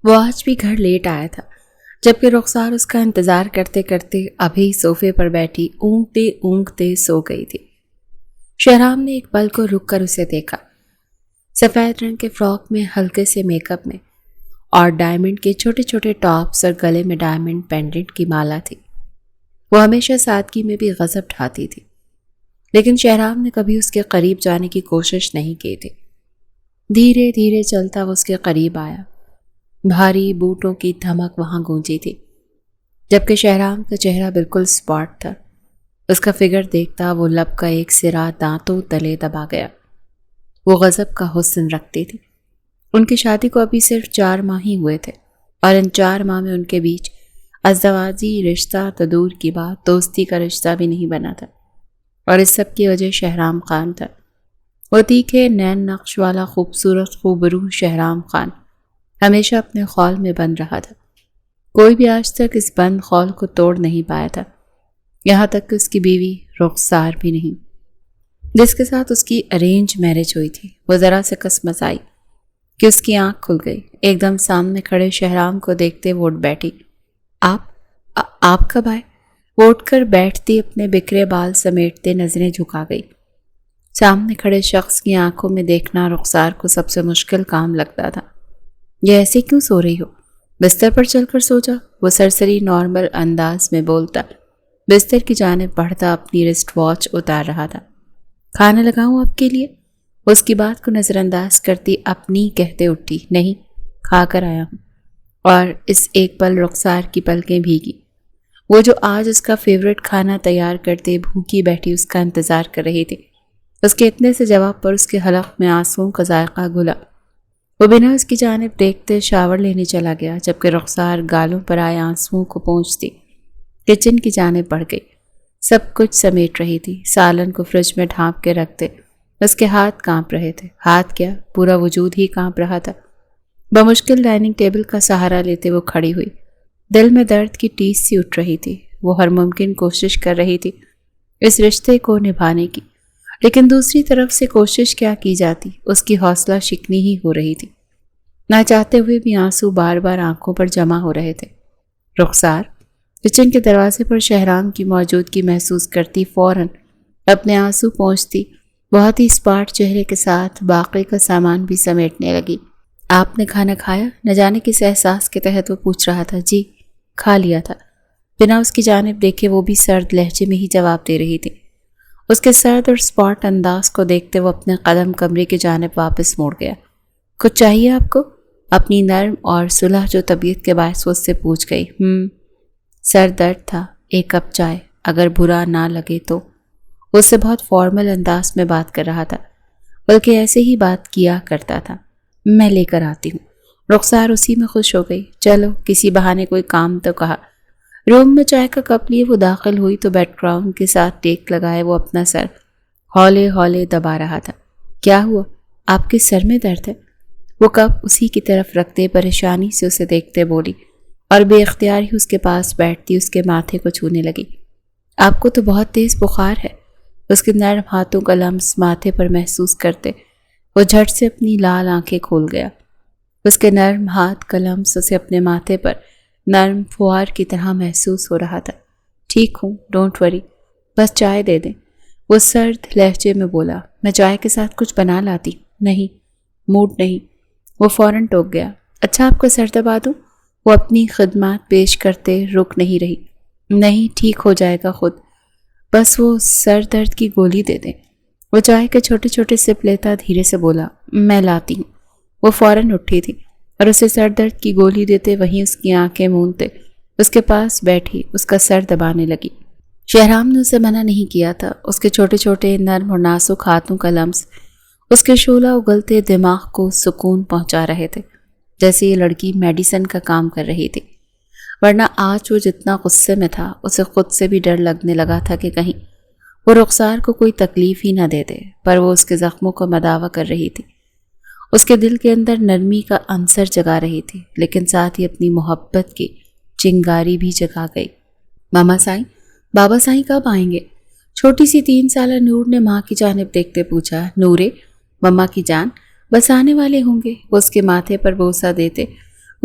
وہ آج بھی گھر لیٹ آیا تھا، جبکہ رخسار اس کا انتظار کرتے کرتے ابھی صوفے پر بیٹھی اونگتے اونگتے سو گئی تھی۔ شہرام نے ایک پل کو رک کر اسے دیکھا۔ سفید رنگ کے فراک میں، ہلکے سے میک اپ میں، اور ڈائمنڈ کے چھوٹے چھوٹے ٹاپس اور گلے میں ڈائمنڈ پینڈنٹ کی مالا تھی۔ وہ ہمیشہ سادگی میں بھی غضب ڈھاتی تھی، لیکن شہرام نے کبھی اس کے قریب جانے کی کوشش نہیں کی تھی۔ دھیرے دھیرے چلتا وہ اس کے قریب آیا۔ بھاری بوٹوں کی دھمک وہاں گونجی تھی، جبکہ شہرام کا چہرہ بالکل اسپاٹ تھا۔ اس کا فگر دیکھتا وہ لب کا ایک سرا دانتوں تلے دبا گیا۔ وہ غضب کا حسن رکھتی تھی۔ ان کی شادی کو ابھی صرف 4 ماہ ہی ہوئے تھے، اور ان 4 ماہ میں ان کے بیچ ازدواجی رشتہ تو دور کی بات، دوستی کا رشتہ بھی نہیں بنا تھا، اور اس سب کی وجہ شہرام خان تھا۔ وہ تیکھے نین نقش والا خوبصورت خوبرو شہرام خان ہمیشہ اپنے خول میں بند رہا تھا۔ کوئی بھی آج تک اس بند خول کو توڑ نہیں پایا تھا، یہاں تک کہ اس کی بیوی رخسار بھی نہیں، جس کے ساتھ اس کی ارینج میرج ہوئی تھی۔ وہ ذرا سے کسمس آئی کہ اس کی آنکھ کھل گئی۔ ایک دم سامنے کھڑے شہرام کو دیکھتے وہ اٹھ بیٹھی۔ آپ کب آئے؟ وہ اٹھ کر بیٹھتی اپنے بکھرے بال سمیٹتے نظریں جھکا گئی۔ سامنے کھڑے شخص کی آنکھوں میں دیکھنا رخسار کو سب سے مشکل کام لگتا تھا۔ یہ ایسے کیوں سو رہی ہو؟ بستر پر چل کر سو جا، وہ سرسری نارمل انداز میں بولتا، بستر کی جانب بڑھتا اپنی رسٹ واچ اتار رہا تھا۔ کھانا لگاؤں آپ کے لیے؟ اس کی بات کو نظر انداز کرتی اپنی کہتے اٹھی، نہیں، کھا کر آیا ہوں۔ اور اس ایک پل رخسار کی پلکیں بھیگی۔ وہ جو آج اس کا فیورٹ کھانا تیار کرتے بھوکی بیٹھی اس کا انتظار کر رہی تھی، اس کے اتنے سے جواب پر اس کے حلق میں آنسوؤں کا ذائقہ گھلا۔ وہ بنا اس کی جانب دیکھتے شاور لینے چلا گیا، جبکہ رخسار گالوں پر آئے آنسوؤں کو پونچھتی کچن کی جانب بڑھ گئی۔ سب کچھ سمیٹ رہی تھی، سالن کو فریج میں ڈھانپ کے رکھتے اس کے ہاتھ کانپ رہے تھے۔ ہاتھ کیا، پورا وجود ہی کانپ رہا تھا۔ بمشکل ڈائننگ ٹیبل کا سہارا لیتے وہ کھڑی ہوئی۔ دل میں درد کی ٹیس سی اٹھ رہی تھی۔ وہ ہر ممکن کوشش کر رہی تھی اس رشتے کو نبھانے کی، لیکن دوسری طرف سے کوشش کیا کی جاتی، اس کی حوصلہ شکنی ہی ہو رہی تھی۔ نہ چاہتے ہوئے بھی آنسو بار بار آنکھوں پر جمع ہو رہے تھے۔ رخسار کچن کے دروازے پر شہرام کی موجودگی محسوس کرتی فوراً اپنے آنسو پونچھتی بہت ہی اسپاٹ چہرے کے ساتھ باقی کا سامان بھی سمیٹنے لگی۔ آپ نے کھانا کھایا؟ نہ جانے کس احساس کے تحت وہ پوچھ رہا تھا۔ جی، کھا لیا تھا۔ بنا اس کی جانب دیکھے وہ بھی سرد لہجے میں ہی جواب دے رہی تھی۔ اس کے سرد اور اسپاٹ انداز کو دیکھتے وہ اپنے قدم کمرے کی جانب واپس موڑ گیا۔ کچھ چاہیے آپ کو؟ اپنی نرم اور صلح جو طبیعت کے باعث وہ اس سے پوچھ گئی۔ سر درد تھا، 1 کپ چائے، اگر برا نہ لگے تو۔ وہ اس سے بہت فارمل انداز میں بات کر رہا تھا، بلکہ ایسے ہی بات کیا کرتا تھا۔ میں لے کر آتی ہوں۔ رخسار اسی میں خوش ہو گئی۔ چلو، کسی بہانے کوئی کام تو کہا۔ روم میں چائے کا کپ لیے وہ داخل ہوئی تو بیک گراؤنڈ کے ساتھ ٹیک لگائے وہ اپنا سر ہولے ہولے دبا رہا تھا۔ کیا ہوا؟ آپ کے سر میں درد ہے؟ وہ کپ اسی کی طرف رکھتے پریشانی سے اسے دیکھتے بولی، اور بے اختیار ہی اس کے پاس بیٹھتی اس کے ماتھے کو چھونے لگی۔ آپ کو تو بہت تیز بخار ہے۔ اس کے نرم ہاتھوں کا لمس ماتھے پر محسوس کرتے وہ جھٹ سے اپنی لال آنکھیں کھول گیا۔ اس کے نرم ہاتھ کا لمس اسے اپنے ماتھے پر نرم فوار کی طرح محسوس ہو رہا تھا۔ ٹھیک ہوں، ڈونٹ وری، بس چائے دے دیں، وہ سرد لہجے میں بولا۔ میں چائے کے ساتھ کچھ بنا لاتی۔ نہیں، موڈ نہیں، وہ فوراً ٹوک گیا۔ اچھا، آپ کو سر دبا دوں؟ وہ اپنی خدمات پیش کرتے رک نہیں رہی۔ نہیں، ٹھیک ہو جائے گا خود، بس وہ سر درد کی گولی دے دیں۔ وہ چائے کے چھوٹے چھوٹے سپ لیتا دھیرے سے بولا، میں لاتی ہوں۔ وہ فوراً اٹھی تھی اور اسے سر درد کی گولی دیتے وہیں اس کی آنکھیں مونتے اس کے پاس بیٹھی اس کا سر دبانے لگی۔ شہرام نے اسے منع نہیں کیا تھا۔ اس کے چھوٹے چھوٹے نرم اور نازک ہاتھوں کا لمس اس کے شعلہ اگلتے دماغ کو سکون پہنچا رہے تھے، جیسے یہ لڑکی میڈیسن کا کام کر رہی تھی۔ ورنہ آج وہ جتنا غصے میں تھا، اسے خود سے بھی ڈر لگنے لگا تھا کہ کہیں وہ رخسار کو کوئی تکلیف ہی نہ دے دے، پر وہ اس کے زخموں کو مداوا کر رہی تھی۔ اس کے دل کے اندر نرمی کا عنصر جگا رہی تھی، لیکن ساتھ ہی اپنی محبت کی چنگاری بھی جگا گئی۔ ماما سائیں، بابا سائیں کب آئیں گے؟ چھوٹی سی 3 سالہ نور نے ماں کی جانب دیکھتے پوچھا۔ نورے، مما کی جان، بس آنے والے ہوں گے، وہ اس کے ماتھے پر بوسہ دیتے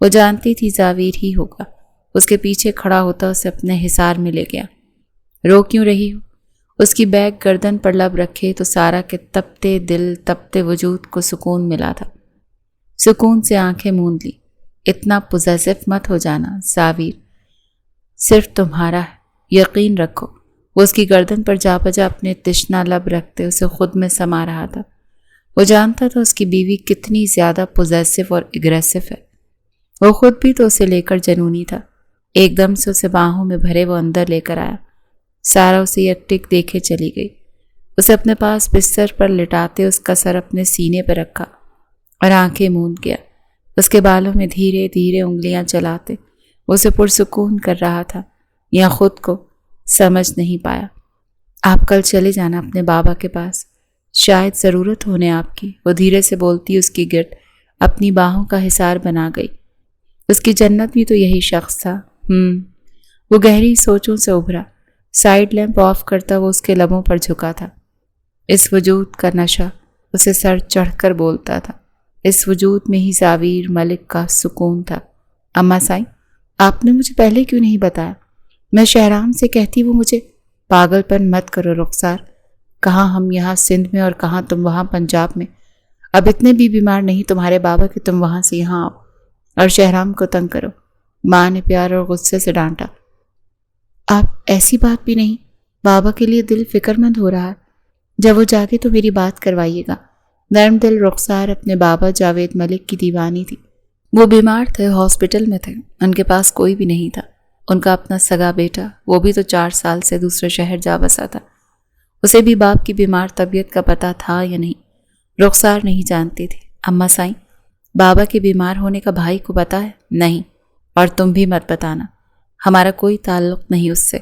وہ جانتی تھی زاویر ہی ہوگا، اس کے پیچھے کھڑا ہوتا اسے اپنے حصار میں لے گیا۔ رو کیوں رہی ہو؟ اس کی بیگ گردن پر لب رکھے تو سارا کے تپتے دل تپتے وجود کو سکون ملا تھا۔ سکون سے آنکھیں موند لی۔ اتنا پوزیسو مت ہو جانا زاویر، صرف تمہارا ہے، یقین رکھو۔ وہ اس کی گردن پر جا بجا اپنے تشنا لب رکھتے اسے خود میں سما رہا تھا۔ وہ جانتا تھا اس کی بیوی کتنی زیادہ پوزیسو اور اگریسو ہے۔ وہ خود بھی تو اسے لے کر جنونی تھا۔ ایک دم سے اسے باہوں میں بھرے وہ اندر لے کر آیا۔ سارا اسے یک ٹک دیکھے چلی گئی۔ اسے اپنے پاس بستر پر لٹاتے اس کا سر اپنے سینے پر رکھا اور آنکھیں موند گیا۔ اس کے بالوں میں دھیرے دھیرے انگلیاں چلاتے وہ اسے پرسکون کر رہا تھا، یا خود کو سمجھ نہیں پایا۔ آپ کل چلے جانا اپنے بابا کے پاس، شاید ضرورت ہونے آپ کی، وہ دھیرے سے بولتی اس کی گرد اپنی باہوں کا حصار بنا گئی۔ اس کی جنت بھی تو یہی شخص تھا۔ وہ گہری سوچوں سے ابھرا۔ سائیڈ لیمپ آف کرتا وہ اس کے لبوں پر جھکا تھا۔ اس وجود کا نشہ اسے سر چڑھ کر بولتا تھا۔ اس وجود میں ہی زاویر ملک کا سکون تھا۔ اماں سائیں، آپ نے مجھے پہلے کیوں نہیں بتایا؟ میں شہرام سے کہتی وہ مجھے۔ پاگل پن مت کرو رخسار، کہاں ہم یہاں سندھ میں اور کہاں تم وہاں پنجاب میں۔ اب اتنے بھی بیمار نہیں تمہارے بابا کہ تم وہاں سے یہاں آؤ اور شہرام کو تنگ کرو، ماں نے پیار اور غصے سے ڈانٹا۔ آپ ایسی بات بھی نہیں، بابا کے لیے دل فکر مند ہو رہا ہے، جب وہ جاگے تو میری بات کروائیے گا۔ نرم دل رخسار اپنے بابا جاوید ملک کی دیوانی تھی۔ وہ بیمار تھے، ہاسپٹل میں تھے، ان کے پاس کوئی بھی نہیں تھا۔ ان کا اپنا سگا بیٹا، وہ بھی تو 4 سال سے دوسرے شہر جا بسا تھا۔ اسے بھی باپ کی بیمار طبیعت کا پتہ تھا یا نہیں، رخسار نہیں جانتی تھی۔ اماں سائیں، بابا کے بیمار ہونے کا بھائی کو پتہ ہے؟ نہیں، اور تم بھی مت بتانا، ہمارا کوئی تعلق نہیں اس سے،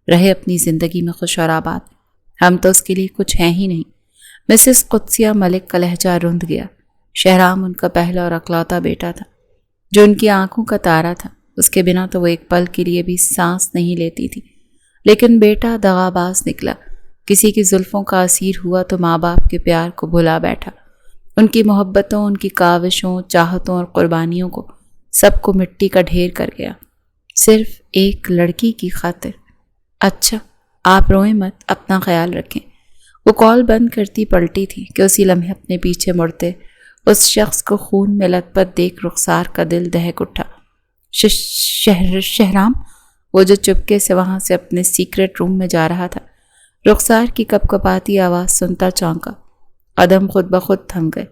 رہے اپنی زندگی میں خوش اور آباد۔ ہم تو اس کے لیے کچھ ہیں ہی نہیں۔ مسز قدسیہ ملک کا لہجہ رند گیا۔ شہرام ان کا پہلا اور اکلوتا بیٹا تھا، جو ان کی آنکھوں کا تارا تھا۔ اس کے بنا تو وہ ایک پل کے لیے بھی سانس نہیں لیتی تھی۔ لیکن بیٹا دغاباز نکلا، کسی کی زلفوں کا اسیر ہوا تو ماں باپ کے پیار کو بھلا بیٹھا۔ ان کی محبتوں، ان کی کاوشوں، چاہتوں اور قربانیوں کو سب کو مٹی کا ڈھیر کر گیا، صرف ایک لڑکی کی خاطر۔ اچھا، آپ روئیں مت، اپنا خیال رکھیں۔ وہ کال بند کرتی پلٹی تھی کہ اسی لمحے اپنے پیچھے مڑتے اس شخص کو خون میں لت پت دیکھ رخسار کا دل دہک اٹھا۔ شہرام، وہ جو چپکے سے وہاں سے اپنے سیکرٹ روم میں جا رہا تھا، رخسار کی کپ کپاتی آواز سنتا چونکا، قدم خود بخود تھم گئے۔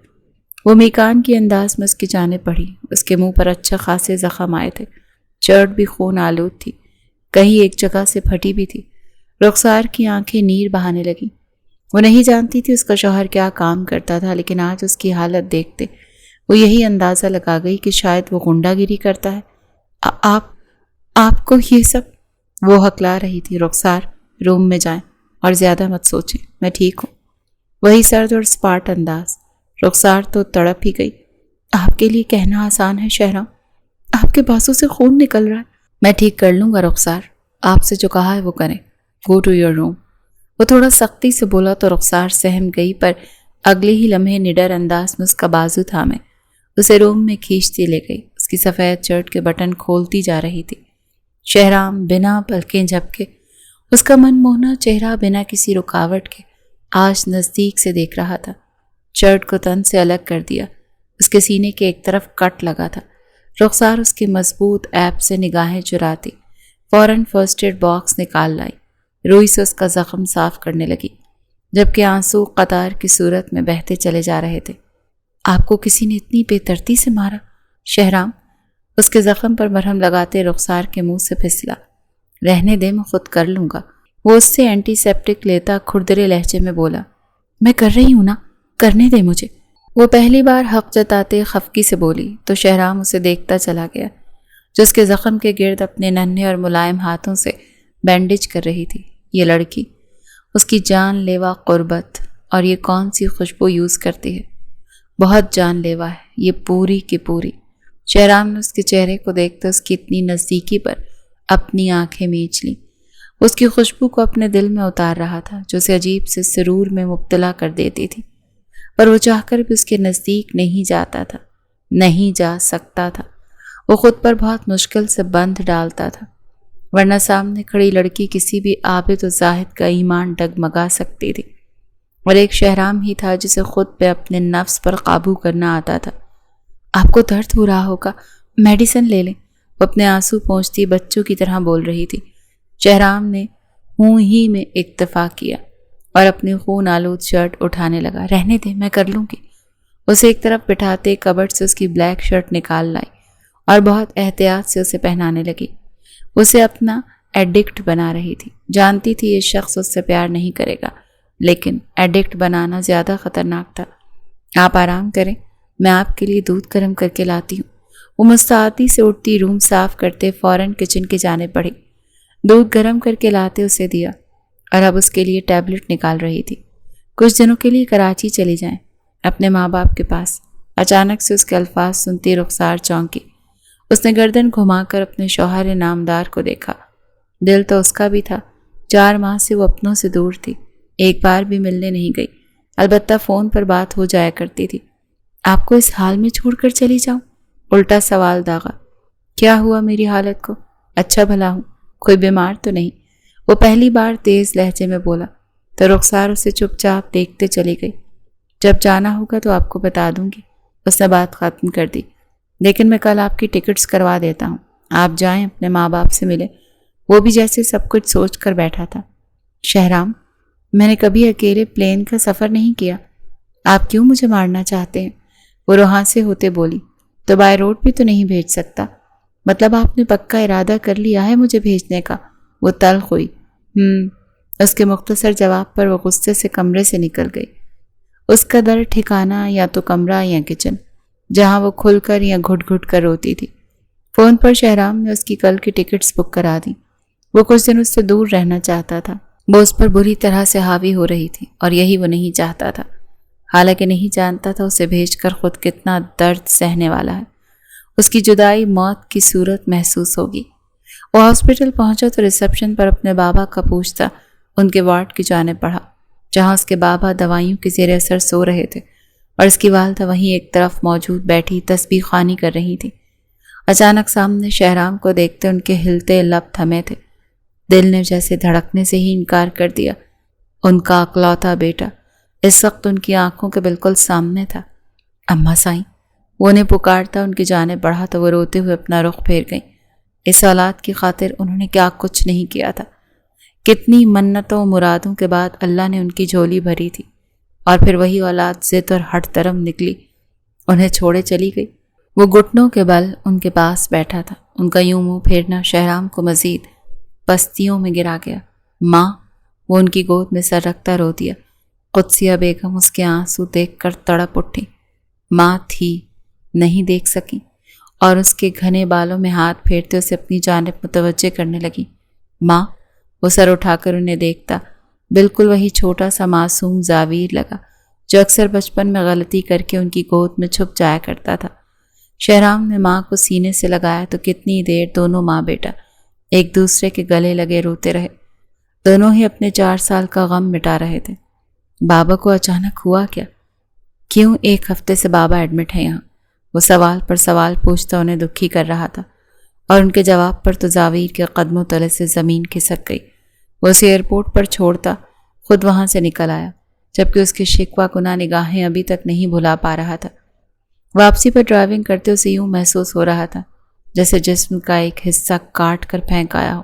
وہ میکان کی انداز میں اس کی جانب بڑھی۔ اس کے منہ پر اچھا خاصے زخم آئے تھے، شرٹ بھی خون آلود تھی، کہیں ایک جگہ سے پھٹی بھی تھی۔ رخسار کی آنکھیں نیر بہانے لگیں۔ وہ نہیں جانتی تھی اس کا شوہر کیا کام کرتا تھا، لیکن آج اس کی حالت دیکھتے وہ یہی اندازہ لگا گئی کہ شاید وہ غنڈہ گیری کرتا ہے۔ آپ کو یہ سب؟ وہ ہکلا رہی تھی۔ رخسار، روم میں جائیں اور زیادہ مت سوچیں، میں ٹھیک ہوں۔ وہی سرد اور سپاٹ انداز۔ رخسار تو تڑپ ہی گئی۔ آپ کے لیے کہنا آسان ہے شہرام، آپ کے بازو سے خون نکل رہا ہے۔ میں ٹھیک کر لوں گا رخسار، آپ سے جو کہا ہے وہ کریں۔ Go to your room. وہ تھوڑا سختی سے بولا تو رخسار سہم گئی، پر اگلے ہی لمحے نڈر انداز میں اس کا بازو تھامے اسے روم میں کھینچتی لے گئی۔ اس کی سفید شرٹ کے بٹن کھولتی جا رہی تھی۔ شہرام بنا پلکیں جھپکے اس کا من موہنا چہرہ بنا کسی رکاوٹ کے آج نزدیک سے دیکھ رہا تھا۔ شرٹ کو تن سے الگ کر دیا، اس کے سینے کے ایک طرف کٹ لگا تھا۔ رخسار اس کے مضبوط ایپ سے نگاہیں چراتی فوراً فرسٹ ایڈ باکس نکال لائی، روئی سے اس کا زخم صاف کرنے لگی، جبکہ آنسو قطار کی صورت میں بہتے چلے جا رہے تھے۔ آپ کو کسی نے اتنی بے ترتیبی سے مارا شہرام؟ اس کے زخم پر مرہم لگاتے رخسار کے منہ سے پھسلا۔ رہنے دے، میں خود کر لوں گا۔ وہ اس سے اینٹی سیپٹک لیتا کھردرے لہجے میں بولا، میں کر رہی ہوں نا، کرنے دے مجھے۔ وہ پہلی بار حق جتاتے خفگی سے بولی تو شہرام اسے دیکھتا چلا گیا، جو اس کے زخم کے گرد اپنے ننھے اور ملائم ہاتھوں سے بینڈیج کر رہی تھی۔ یہ لڑکی، اس کی جان لیوا قربت، اور یہ کون سی خوشبو یوز کرتی ہے، بہت جان لیوا ہے یہ پوری کی پوری۔ شہرام نے اس کے چہرے کو دیکھتے اس کی اتنی نزدیکی پر اپنی آنکھیں میچ لیں۔ اس کی خوشبو کو اپنے دل میں اتار رہا تھا، جو اسے عجیب سے سرور میں مبتلا کر دیتی تھی، پر وہ چاہ کر بھی اس کے نزدیک نہیں جاتا تھا، نہیں جا سکتا تھا۔ وہ خود پر بہت مشکل سے بند ڈالتا تھا، ورنہ سامنے کھڑی لڑکی کسی بھی عابد و زاہد کا ایمان ڈگمگا سکتی تھی، اور ایک شہرام ہی تھا جسے خود پہ اپنے نفس پر قابو کرنا آتا تھا۔ آپ کو درد ہو رہا ہوگا، میڈیسن لے لیں، وہ اپنے آنسو پونچھتی بچوں کی طرح بول رہی تھی۔ شہرام نے ہوں ہی میں اکتفا کیا اور اپنی خون آلود شرٹ اٹھانے لگا۔ رہنے دے، میں کر لوں گی۔ اسے ایک طرف بٹھاتے کبٹ سے اس کی بلیک شرٹ نکال لائی اور بہت احتیاط سے اسے پہنانے لگی۔ اسے اپنا ایڈکٹ بنا رہی تھی، جانتی تھی یہ شخص اس سے پیار نہیں کرے گا، لیکن ایڈکٹ بنانا زیادہ خطرناک تھا۔ آپ آرام کریں، میں آپ کے لیے دودھ گرم کر کے لاتی ہوں۔ وہ مستعدی سے اٹھتی روم صاف کرتے فوراً کچن کی جانب بڑھی، دودھ گرم کر کے لاتے اسے دیا اور اب اس کے لیے ٹیبلٹ نکال رہی تھی۔ کچھ دنوں کے لیے کراچی چلی جائیں، اپنے ماں باپ کے پاس۔ اچانک سے اس کے الفاظ سنتی رخسار چونکی۔ اس نے گردن گھما کر اپنے شوہر نامدار کو دیکھا۔ دل تو اس کا بھی تھا، 4 ماہ سے وہ اپنوں سے دور تھی، ایک بار بھی ملنے نہیں گئی، البتہ فون پر بات ہو جایا کرتی تھی۔ آپ کو اس حال میں چھوڑ کر چلی جاؤں؟ الٹا سوال داغا۔ کیا ہوا میری حالت کو؟ اچھا بھلا ہوں، کوئی بیمار تو نہیں؟ وہ پہلی بار تیز لہجے میں بولا تو رخسار اسے چپ چاپ دیکھتے چلی گئی۔ جب جانا ہوگا تو آپ کو بتا دوں گی، اس نے بات ختم کر دی، لیکن میں کل آپ کی ٹکٹس کروا دیتا ہوں، آپ جائیں اپنے ماں باپ سے ملے۔ وہ بھی جیسے سب کچھ سوچ کر بیٹھا تھا۔ شہرام، میں نے کبھی اکیلے پلین کا سفر نہیں کیا، آپ کیوں مجھے مارنا چاہتے ہیں؟ وہ روحاں سے ہوتے بولی۔ تو بائی روڈ بھی تو نہیں بھیج سکتا؟ مطلب آپ نے پکا ارادہ کر لیا ہے مجھے بھیجنے کا؟ وہ تلخ ہوئی۔ اس کے مختصر جواب پر وہ غصے سے کمرے سے نکل گئی۔ اس کا در ٹھکانہ یا تو کمرہ یا کچن، جہاں وہ کھل کر یا گھٹ گھٹ کر روتی تھی۔ فون پر شہرام نے اس کی کل کی ٹکٹس بک کرا دی۔ وہ کچھ دن اس سے دور رہنا چاہتا تھا، وہ اس پر بری طرح سے حاوی ہو رہی تھی اور یہی وہ نہیں چاہتا تھا، حالانکہ نہیں جانتا تھا اسے بھیج کر خود کتنا درد سہنے والا ہے۔ اس کی جدائی موت کی صورت محسوس ہوگی۔ وہ ہاسپٹل پہنچا تو ریسپشن پر اپنے بابا کا پوچھتا ان کے وارڈ کی جانب بڑھا، جہاں اس کے بابا دوائیوں کے زیر اثر سو رہے تھے اور اس کی والدہ وہیں ایک طرف موجود بیٹھی تسبیح خوانی کر رہی تھی۔ اچانک سامنے شہرام کو دیکھتے ان کے ہلتے لب تھمے تھے، دل نے جیسے دھڑکنے سے ہی انکار کر دیا۔ ان کا اکلوتا بیٹا اس وقت ان کی آنکھوں کے بالکل سامنے تھا۔ اماں سائیں، وہ انہیں پکارتا ان کی جانب بڑھا تو وہ روتے ہوئے اپنا رخ پھیر گئیں۔ اس اولاد کی خاطر انہوں نے کیا کچھ نہیں کیا تھا، کتنی منتوں مرادوں کے بعد اللہ نے ان کی جھولی بھری تھی، اور پھر وہی اولاد ضد اور ہٹ درم نکلی، انہیں چھوڑے چلی گئی۔ وہ گھٹنوں کے بل ان کے پاس بیٹھا تھا، ان کا یوں منہ پھیرنا شہرام کو مزید پستیوں میں گرا گیا۔ ماں، وہ ان کی گود میں سر رکھتا رو دیا۔ قدسیہ بیگم اس کے آنسو دیکھ کر تڑپ اٹھی۔ ماں تھی، نہیں دیکھ سکی، اور اس کے گھنے بالوں میں ہاتھ پھیرتے اسے اپنی جانب متوجہ کرنے لگی۔ ماں، وہ سر اٹھا کر انہیں دیکھتا، بالکل وہی چھوٹا سا معصوم زاویر لگا جو اکثر بچپن میں غلطی کر کے ان کی گود میں چھپ جایا کرتا تھا۔ شہرام نے ماں کو سینے سے لگایا تو کتنی دیر دونوں ماں بیٹا ایک دوسرے کے گلے لگے روتے رہے، دونوں ہی اپنے 4 سال کا غم مٹا رہے تھے۔ بابا کو اچانک ہوا کیا؟ کیوں 1 ہفتے سے بابا ایڈمٹ ہیں یہاں؟ وہ سوال پر سوال پوچھتا انہیں دکھی کر رہا تھا، اور ان کے جواب پر تو زاویر کے قدموں تلے سے زمین کھسک گئی۔ وہ اسے ایئرپورٹ پر چھوڑتا خود وہاں سے نکل آیا، جبکہ اس کی شکوہ کناں نگاہیں ابھی تک نہیں بھلا پا رہا تھا۔ واپسی پر ڈرائیونگ کرتے اسے یوں محسوس ہو رہا تھا جیسے جسم کا ایک حصہ کاٹ کر پھینک آیا ہو۔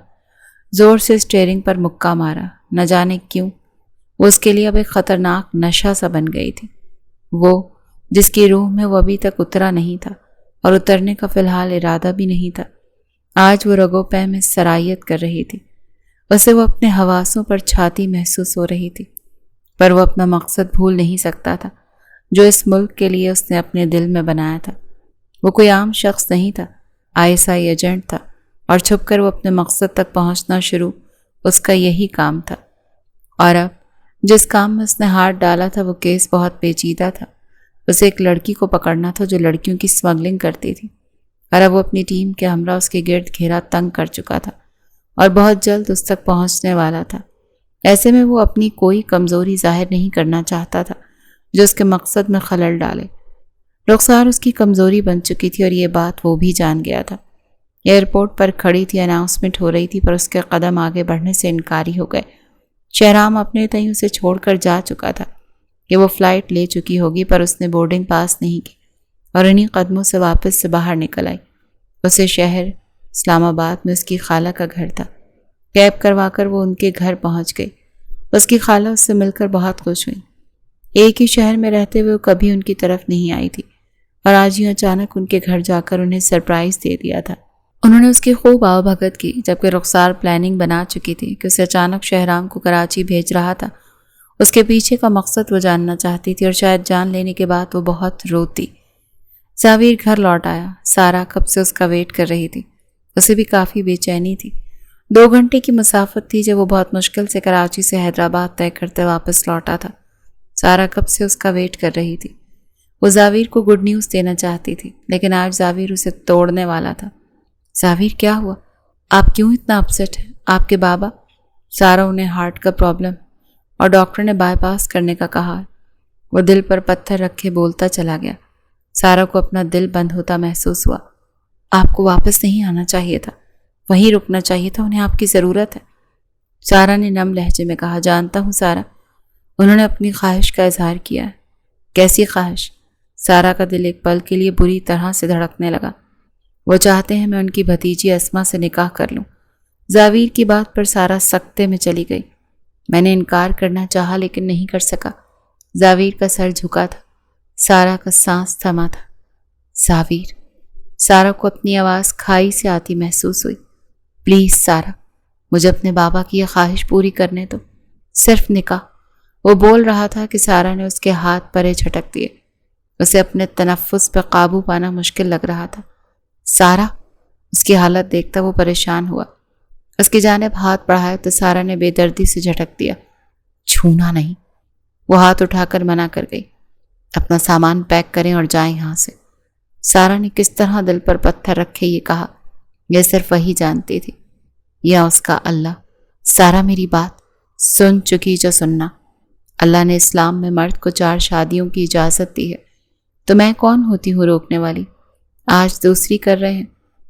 زور سے اسٹیئرنگ پر مکہ مارا، نہ جانے کیوں وہ اس کے لیے اب ایک خطرناک نشہ سا بن گئی تھی۔ وہ جس کی روح میں وہ ابھی تک اترا نہیں تھا اور اترنے کا فی الحال ارادہ بھی نہیں تھا، آج وہ رگو پے میں سرایت کر رہی تھی۔ اسے وہ اپنے حواسوں پر چھاتی محسوس ہو رہی تھی، پر وہ اپنا مقصد بھول نہیں سکتا تھا جو اس ملک کے لیے اس نے اپنے دل میں بنایا تھا۔ وہ کوئی عام شخص نہیں تھا، ISI ایجنٹ تھا، اور چھپ کر وہ اپنے مقصد تک پہنچنا شروع اس کا یہی کام تھا۔ اور اب جس کام میں اس نے ہاتھ ڈالا تھا وہ کیس بہت پیچیدہ تھا۔ اسے ایک لڑکی کو پکڑنا تھا جو لڑکیوں کی سمگلنگ کرتی تھی، اور اب وہ اپنی ٹیم کے ہمراہ اس کے گرد گھیرا تنگ کر چکا تھا اور بہت جلد اس تک پہنچنے والا تھا۔ ایسے میں وہ اپنی کوئی کمزوری ظاہر نہیں کرنا چاہتا تھا جو اس کے مقصد میں خلل ڈالے۔ رخسار اس کی کمزوری بن چکی تھی اور یہ بات وہ بھی جان گیا تھا۔ ایئرپورٹ پر کھڑی تھی، اناؤنسمنٹ ہو رہی تھی، پر اس کے قدم آگے بڑھنے سے انکاری ہو گئے۔ شہرام اپنے تئیں اسے چھوڑ کر جا چکا تھا کہ وہ فلائٹ لے چکی ہوگی، پر اس نے بورڈنگ پاس نہیں کی اور انہی قدموں سے واپس سے باہر نکل آئی۔ اسے شہر اسلام آباد میں اس کی خالہ کا گھر تھا۔ کیب کروا کر وہ ان کے گھر پہنچ گئی۔ اس کی خالہ اس سے مل کر بہت خوش ہوئی۔ ایک ہی شہر میں رہتے ہوئے وہ کبھی ان کی طرف نہیں آئی تھی اور آج ہی اچانک ان کے گھر جا کر انہیں سرپرائز دے دیا تھا۔ انہوں نے اس کی خوب آؤ بھگت کی، جبکہ رخسار پلاننگ بنا چکی تھی کہ اسے اچانک شہرام کو کراچی بھیج رہا تھا۔ اس کے پیچھے کا مقصد وہ جاننا چاہتی تھی اور شاید جان لینے کے بعد وہ بہت روتی۔ زاویر گھر لوٹ آیا۔ سارا کب سے اس کا ویٹ کر رہی تھی۔ اسے بھی کافی بے چینی تھی۔ 2 گھنٹے کی مسافت تھی جو وہ بہت مشکل سے کراچی سے حیدرآباد طے کرتے واپس لوٹا تھا۔ سارا کب سے اس کا ویٹ کر رہی تھی۔ وہ زاویر کو گڈ نیوز دینا چاہتی تھی، لیکن آج زاویر اسے توڑنے والا تھا۔ زاویر کیا ہوا؟ آپ کیوں اتنا اپسٹ ہیں؟ آپ کے بابا؟ سارا انہیں ہارٹ کا پرابلم اور ڈاکٹر نے بائی پاس کرنے کا کہا۔ وہ دل پر پتھر رکھے بولتا چلا گیا۔ سارا کو اپنا دل بند ہوتا محسوس ہوا۔ آپ کو واپس نہیں آنا چاہیے تھا، وہیں رکنا چاہیے تھا، انہیں آپ کی ضرورت ہے۔ سارا نے نم لہجے میں کہا۔ جانتا ہوں سارا۔ انہوں نے اپنی خواہش کا اظہار کیا ہے۔ کیسی خواہش؟ سارا کا دل ایک پل کے لیے بری طرح سے دھڑکنے لگا۔ وہ چاہتے ہیں میں ان کی بھتیجی اسما سے نکاح کر لوں۔ زاویر کی بات پر سارا سکتے میں چلی گئی۔ میں نے انکار کرنا چاہا لیکن نہیں کر سکا۔ زاویر کا سر جھکا تھا۔ سارا کا سانس تھما تھا۔ زاویر۔ سارا کو اپنی آواز کھائی سے آتی محسوس ہوئی۔ پلیز سارا، مجھے اپنے بابا کی یہ خواہش پوری کرنے دو، صرف نکاح۔ وہ بول رہا تھا کہ سارا نے اس کے ہاتھ پرے جھٹک دیے۔ اسے اپنے تنفس پہ قابو پانا مشکل لگ رہا تھا۔ سارا، اس کی حالت دیکھتا وہ پریشان ہوا۔ اس کی جانب ہاتھ بڑھایا تو سارا نے بے دردی سے جھٹک دیا۔ چھونا نہیں۔ وہ ہاتھ اٹھا کر منع کر گئی۔ اپنا سامان پیک کریں اور جائیں یہاں سے۔ سارا نے کس طرح دل پر پتھر رکھے یہ کہا، یہ صرف وہی جانتی تھی، یا اس کا اللہ۔ سارا میری بات سن چکی جو سننا۔ اللہ نے اسلام میں مرد کو 4 شادیوں کی اجازت دی ہے، تو میں کون ہوتی ہوں روکنے والی؟ آج 2 کر رہے ہیں،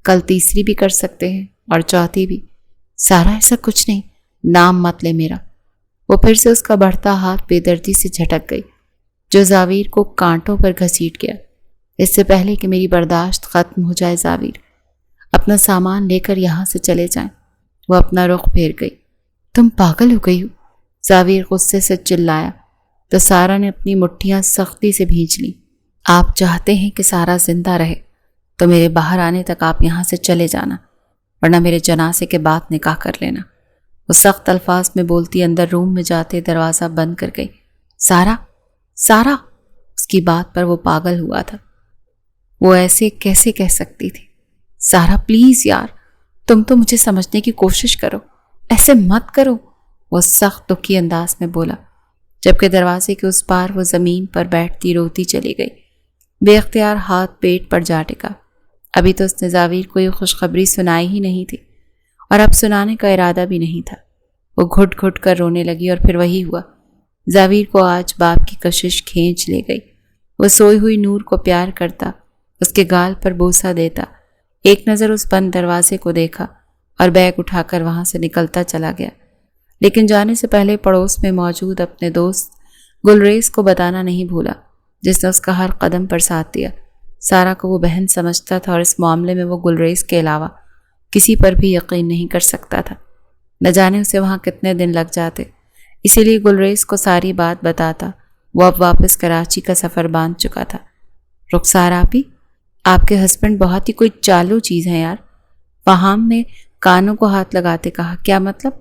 کل 3 بھی کر سکتے ہیں اور 4 بھی۔ سارا ایسا کچھ نہیں، نام مت لے میرا۔ وہ پھر سے اس کا بڑھتا ہاتھ بے دردی سے جھٹک گئی، جو زاویر کو کانٹوں پر گھسیٹ گیا۔ اس سے پہلے کہ میری برداشت ختم ہو جائے زاویر، اپنا سامان لے کر یہاں سے چلے جائیں۔ وہ اپنا رخ پھیر گئی۔ تم پاگل ہو گئی ہو؟ زاویر غصے سے چلایا تو سارا نے اپنی مٹھیاں سختی سے بھینچ لیں۔ آپ چاہتے ہیں کہ سارا زندہ رہے تو میرے باہر آنے تک آپ یہاں سے چلے جانا، ورنہ میرے جنازے کے بعد نکاح کر لینا۔ وہ سخت الفاظ میں بولتی اندر روم میں جاتے دروازہ بند کر گئی۔ سارا، سارا! اس کی بات پر وہ پاگل ہوا تھا۔ وہ ایسے کیسے کہہ سکتی تھی؟ سارا پلیز یار، تم تو مجھے سمجھنے کی کوشش کرو، ایسے مت کرو، وہ سخت دکھی انداز میں بولا، جبکہ دروازے کے اس پار وہ زمین پر بیٹھتی روتی چلی گئی۔ بے اختیار ہاتھ پیٹ پر جا ٹکا۔ ابھی تو اس نے زاویر کو یہ خوشخبری سنائی ہی نہیں تھی اور اب سنانے کا ارادہ بھی نہیں تھا۔ وہ گھٹ گھٹ کر رونے لگی اور پھر وہی ہوا۔ زاویر کو آج باپ کی کشش کھینچ لے گئی۔ وہ سوئی ہوئی نور کو پیار کرتا، اس کے گال پر بوسہ دیتا، ایک نظر اس بند دروازے کو دیکھا اور بیگ اٹھا کر وہاں سے نکلتا چلا گیا۔ لیکن جانے سے پہلے پڑوس میں موجود اپنے دوست گلریز کو بتانا نہیں بھولا، جس نے اس کا ہر قدم پر ساتھ دیا۔ سارا کو وہ بہن سمجھتا تھا اور اس معاملے میں وہ گلریز کے علاوہ کسی پر بھی یقین نہیں کر سکتا تھا۔ نہ جانے اسے وہاں کتنے دن لگ جاتے، اسی لیے گلریز کو ساری بات بتاتا۔ وہ اب واپس کراچی کا سفر باندھ چکا تھا۔ رخسار آپی، آپ کے ہسبینڈ بہت ہی کوئی چالو چیز ہیں یار، فہام نے کانوں کو ہاتھ لگاتے کہا۔ کیا مطلب؟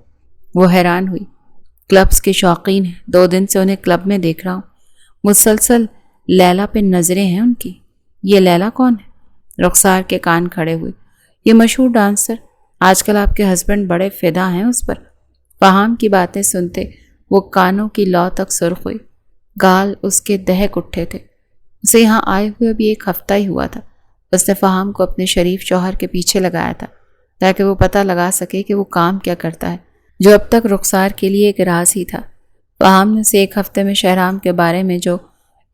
وہ حیران ہوئی۔ کلبز کے شوقین ہیں، 2 دن سے انہیں کلب میں دیکھ رہا ہوں، مسلسل لیلا پہ نظریں ہیں ان کی۔ یہ لیلا کون ہے؟ رخسار کے کان کھڑے ہوئے۔ یہ مشہور ڈانسر، آج کل آپ کے ہسبینڈ بڑے فدا ہیں اس پر۔ فہام کی باتیں سنتے وہ کانوں کی لو تک سرخ ہوئی، گال اس کے دہک اٹھے تھے۔ اسے یہاں آئے ہوئے ابھی 1 ہفتہ ہی ہوا تھا۔ اس نے فہام کو اپنے شریف شوہر کے پیچھے لگایا تھا تاکہ وہ پتہ لگا سکے کہ وہ کام کیا کرتا ہے، جو اب تک رخسار کے لیے ایک راز ہی تھا۔ فہام نے اسے 1 ہفتے میں شہرام کے بارے میں جو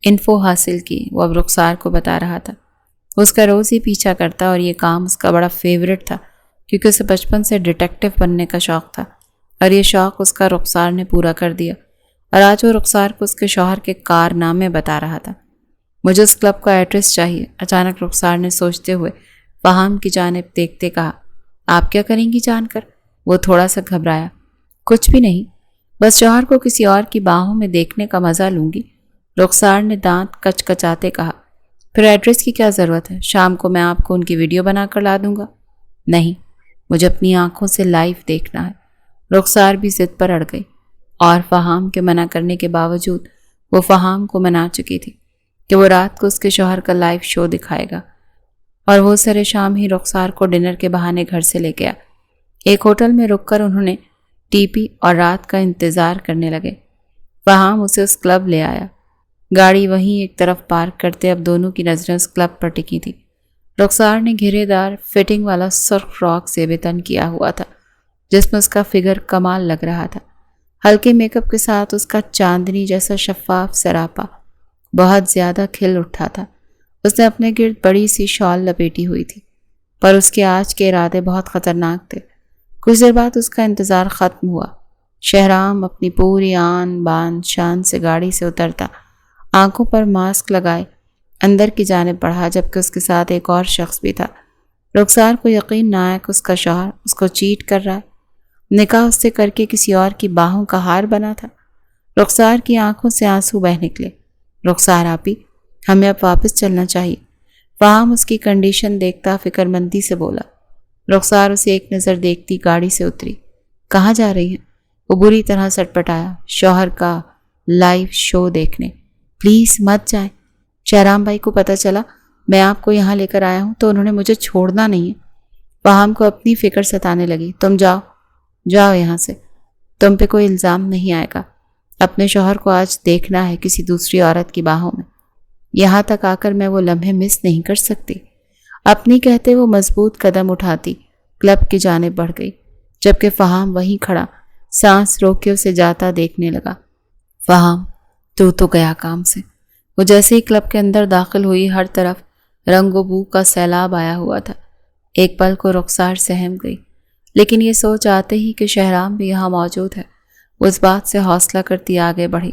انفو حاصل کی وہ اب رخسار کو بتا رہا تھا۔ اس کا روز ہی پیچھا کرتا اور یہ کام اس کا بڑا فیورٹ تھا کیونکہ اسے بچپن سے ڈیٹیکٹیو بننے کا شوق تھا، اور یہ شوق اس کا رخسار نے پورا کر دیا، اور آج وہ رخسار کو اس کے شوہر کے کارنامے بتا رہا تھا۔ مجھے اس کلب کا ایڈریس چاہیے، اچانک رخسار نے سوچتے ہوئے فہام کی جانب دیکھتے کہا۔ آپ کیا کریں گی جان کر؟ وہ تھوڑا سا گھبرایا۔ کچھ بھی نہیں، بس شوہر کو کسی اور کی باہوں میں دیکھنے کا مزہ لوں گی، رخسار نے دانت کچ کچاتے کہا۔ پھر ایڈریس کی کیا ضرورت ہے؟ شام کو میں آپ کو ان کی ویڈیو بنا کر لا دوں گا۔ نہیں، مجھے اپنی آنکھوں سے لائیو دیکھنا ہے۔ رخسار بھی ضد پر اڑ گئی، اور فہام کے منع کرنے کے باوجود وہ فہام کو منا چکی تھی کہ وہ رات کو اس کے شوہر کا لائیو شو دکھائے گا، اور وہ سرے شام ہی رخسار کو ڈنر کے بہانے گھر سے لے گیا۔ ایک ہوٹل میں رک کر انہوں نے ٹی پی اور رات کا انتظار کرنے لگے۔ فہام اسے اس کلب لے آیا۔ گاڑی وہیں ایک طرف پارک کرتے اب دونوں کی نظریں اس کلب پر ٹکی تھی۔ رخسار نے گھیرے دار فٹنگ والا سرخ فراک سے بتن کیا ہوا تھا جس میں اس کا فگر کمال لگ رہا تھا۔ ہلکے میک اپ کے ساتھ اس کا چاندنی جیسا شفاف سراپا بہت زیادہ کھل اٹھا تھا۔ اس نے اپنے گرد بڑی سی شال لپیٹی ہوئی تھی، پر اس کے آج کے ارادے بہت خطرناک تھے۔ کچھ دیر بعد اس کا انتظار ختم ہوا۔ شہرام اپنی پوری آن بان شان سے گاڑی سے اترتا، آنکھوں پر ماسک لگائے اندر کی جانب بڑھا، جبکہ اس کے ساتھ ایک اور شخص بھی تھا۔ رخسار کو یقین نہ آیا کہ اس کا شوہر اس کو چیٹ کر رہا ہے، نکاح اس سے کر کے کسی اور کی باہوں کا ہار بنا تھا۔ رخسار کی آنکھوں سے آنسو بہہ نکلے۔ رخسار آپی، ہمیں اب واپس چلنا چاہیے۔ فہام اس کی کنڈیشن دیکھتا فکر مندی سے بولا۔ رخسار اسے ایک نظر دیکھتی گاڑی سے اتری۔ کہاں جا رہی ہیں؟ وہ بری طرح سٹپٹایا۔ شوہر کا لائیو شو دیکھنے۔ پلیز مت جائیں، شہرام بھائی کو پتہ چلا میں آپ کو یہاں لے کر آیا ہوں تو انہوں نے مجھے چھوڑنا نہیں ہے۔ فہام کو اپنی فکر ستانے لگی۔ تم جاؤ جاؤ یہاں سے، تم پہ کوئی الزام نہیں آئے گا۔ اپنے شوہر کو آج دیکھنا ہے کسی دوسری عورت کی باہوں میں، یہاں تک آ کر میں وہ لمحے مس نہیں کر سکتی۔ اپنی کہتے وہ مضبوط قدم اٹھاتی کلب کی جانب بڑھ گئی، جبکہ فہام وہیں کھڑا سانس روک کے اسے جاتا دیکھنے لگا۔ فہام، تو گیا کام سے۔ وہ جیسے ہی کلب کے اندر داخل ہوئی ہر طرف رنگ و بو کا سیلاب آیا ہوا تھا۔ ایک پل کو رخسار سہم گئی، لیکن یہ سوچ آتے ہی کہ شہرام بھی یہاں موجود ہے، وہ اس بات سے حوصلہ کرتی آگے بڑھی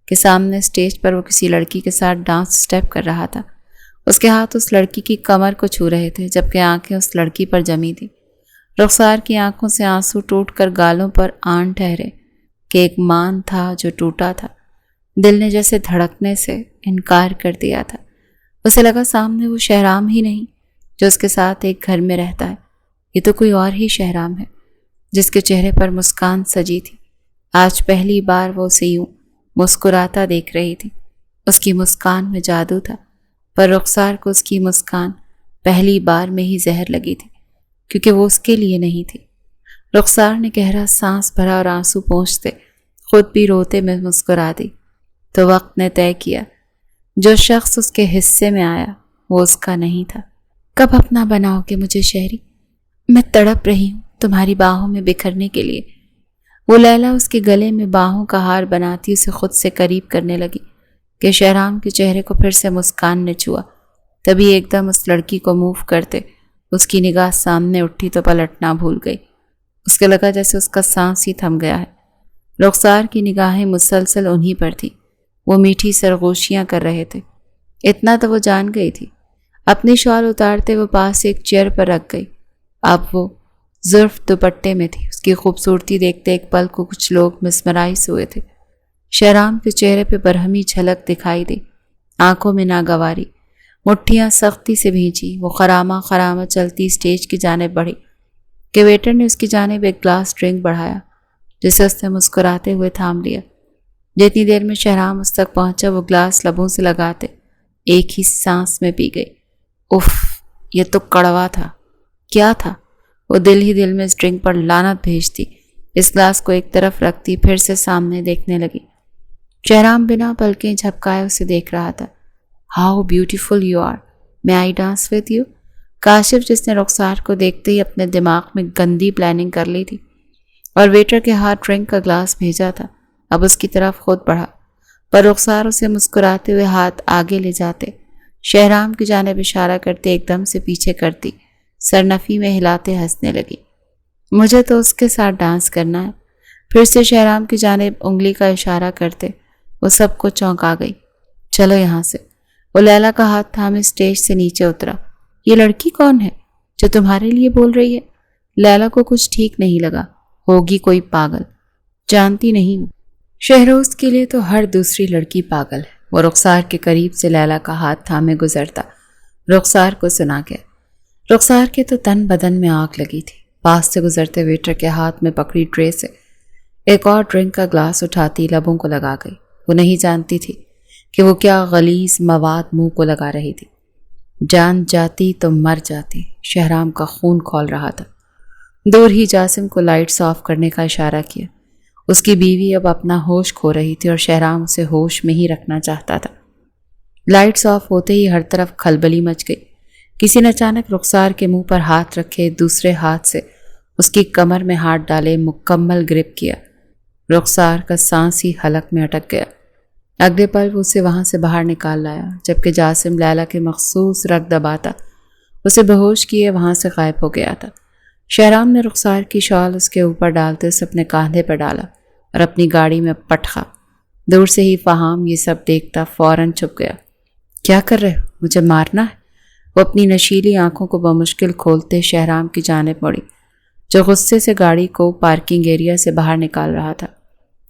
کہ سامنے اسٹیج پر وہ کسی لڑکی کے ساتھ ڈانس سٹیپ کر رہا تھا۔ اس کے ہاتھ اس لڑکی کی کمر کو چھو رہے تھے، جبکہ آنکھیں اس لڑکی پر جمی تھیں۔ رخسار کی آنکھوں سے آنسو ٹوٹ کر گالوں پر آن ٹھہرے کہ ایک مان تھا جو ٹوٹا تھا۔ دل نے جیسے دھڑکنے سے انکار کر دیا تھا۔ اسے لگا سامنے وہ شہرام ہی نہیں جو اس کے ساتھ ایک گھر میں رہتا ہے، یہ تو کوئی اور ہی شہرام ہے جس کے چہرے پر مسکان سجی تھی۔ آج پہلی بار وہ اسے یوں مسکراتا دیکھ رہی تھی۔ اس کی مسکان میں جادو تھا، پر رخسار کو اس کی مسکان پہلی بار میں ہی زہر لگی تھی، کیونکہ وہ اس کے لیے نہیں تھی۔ رخسار نے گہرا سانس بھرا اور آنسو پہنچتے خود بھی روتے میں مسکرا دی۔ تو وقت نے طے کیا، جو شخص اس کے حصے میں آیا وہ اس کا نہیں تھا۔ کب اپنا بناؤ گے مجھے شہری؟ میں تڑپ رہی ہوں تمہاری باہوں میں بکھرنے کے لیے۔ وہ لیلا اس کے گلے میں باہوں کا ہار بناتی اسے خود سے قریب کرنے لگی کہ شہرام کے چہرے کو پھر سے مسکان نے چھوا۔ تبھی ایک دم اس لڑکی کو موو کرتے اس کی نگاہ سامنے اٹھی تو پلٹنا بھول گئی۔ اس کے لگا جیسے اس کا سانس ہی تھم گیا ہے۔ رخسار کی نگاہیں مسلسل انہی پر تھی، وہ میٹھی سرگوشیاں کر رہے تھے۔ اتنا تو وہ جان گئی تھی۔ اپنی شال اتارتے وہ پاس ایک چیئر پر رکھ گئی۔ اب وہ ظرف دوپٹے میں تھی۔ اس کی خوبصورتی دیکھتے ایک پل کو کچھ لوگ مسمرائز ہوئے تھے۔ شہرام کے چہرے پہ برہمی جھلک دکھائی دی، آنکھوں میں ناگواری، مٹھیاں سختی سے بھینچی۔ وہ خرامہ چلتی اسٹیج کی جانب بڑھی کہ ویٹر نے اس کی جانب ایک گلاس ڈرنک بڑھایا، جسے اس نے مسکراتے ہوئے تھام لیا۔ جتنی دیر میں شہرام اس تک پہنچا وہ گلاس لبوں سے لگاتے ایک ہی سانس میں پی گئی۔ اف، یہ تو کڑوا تھا۔ کیا تھا؟ وہ دل ہی دل میں اس ڈرنک پر لعنت بھیجتی، اس گلاس کو ایک طرف رکھتی، پھر سے سامنے دیکھنے لگی۔ شہرام بنا پلکیں جھپکائے اسے دیکھ رہا تھا۔ ہاؤ بیوٹیفل یو آر، میں I dance with you? Kashif, جس نے رخسار کو دیکھتے ہی اپنے دماغ میں گندی پلاننگ کر لی تھی اور ویٹر کے ہاتھ ڈرنک کا گلاس بھیجا تھا، اب اس کی طرف خود بڑھا۔ پر رخسار اسے مسکراتے ہوئے ہاتھ آگے لے جاتے، شہرام کی جانب اشارہ کرتے ایک دم سے پیچھے کرتی، سرنفی میں ہلاتے ہنسنے لگی۔ مجھے تو اس کے ساتھ ڈانس کرنا ہے۔ پھر سے شہرام کی جانب انگلی کا اشارہ کرتے وہ سب کو چونکا گئی۔ چلو یہاں سے۔ وہ لیلا کا ہاتھ تھامے اسٹیج سے نیچے اترا۔ یہ لڑکی کون ہے جو تمہارے لیے بول رہی ہے؟ لیلا کو کچھ ٹھیک نہیں لگا۔ ہوگی کوئی پاگل، جانتی نہیں ہوں۔ شہروز کے لیے تو ہر دوسری لڑکی پاگل ہے۔ وہ رخسار کے قریب سے لیلا کا ہاتھ تھامے گزرتا رخسار کو سنا گیا۔ رخسار کے تو تن بدن میں آگ لگی تھی۔ پاس سے گزرتے ویٹر کے ہاتھ میں پکڑی ٹرے سے ایک اور ڈرنک کا گلاس اٹھاتی لبوں کو لگا گئی۔ وہ نہیں جانتی تھی کہ وہ کیا غلیظ مواد منہ کو لگا رہی تھی۔ جان جاتی تو مر جاتی۔ شہرام کا خون کھول رہا تھا۔ دور ہی جاسم کو لائٹس آف کرنے کا اشارہ کیا۔ اس کی بیوی اب اپنا ہوش کھو رہی تھی اور شہرام اسے ہوش میں ہی رکھنا چاہتا تھا۔ لائٹس آف ہوتے ہی ہر طرف کھلبلی مچ گئی۔ کسی نے اچانک رخسار کے منہ پر ہاتھ رکھے، دوسرے ہاتھ سے اس کی کمر میں ہاتھ ڈالے مکمل گرپ کیا۔ رخسار کا سانس ہی حلق میں اٹک گیا۔ اگلے پل وہ اسے وہاں سے باہر نکال لایا، جبکہ جاسم لیلا کے مخصوص رگ دباتا اسے بے ہوش کیے وہاں سے غائب ہو گیا تھا۔ شہرام نے رخسار کی شال اس کے اوپر ڈالتے اسے اپنے کاندھے پر ڈالا اور اپنی گاڑی میں پٹخا۔ دور سے ہی فہام یہ سب دیکھتا فوراً چھپ گیا۔ کیا کر رہے ہو؟ مجھے مارنا ہے؟ وہ اپنی نشیلی آنکھوں کو بمشکل کھولتے شہرام کی جانب مڑی، جو غصے سے گاڑی کو پارکنگ ایریا سے باہر نکال رہا تھا،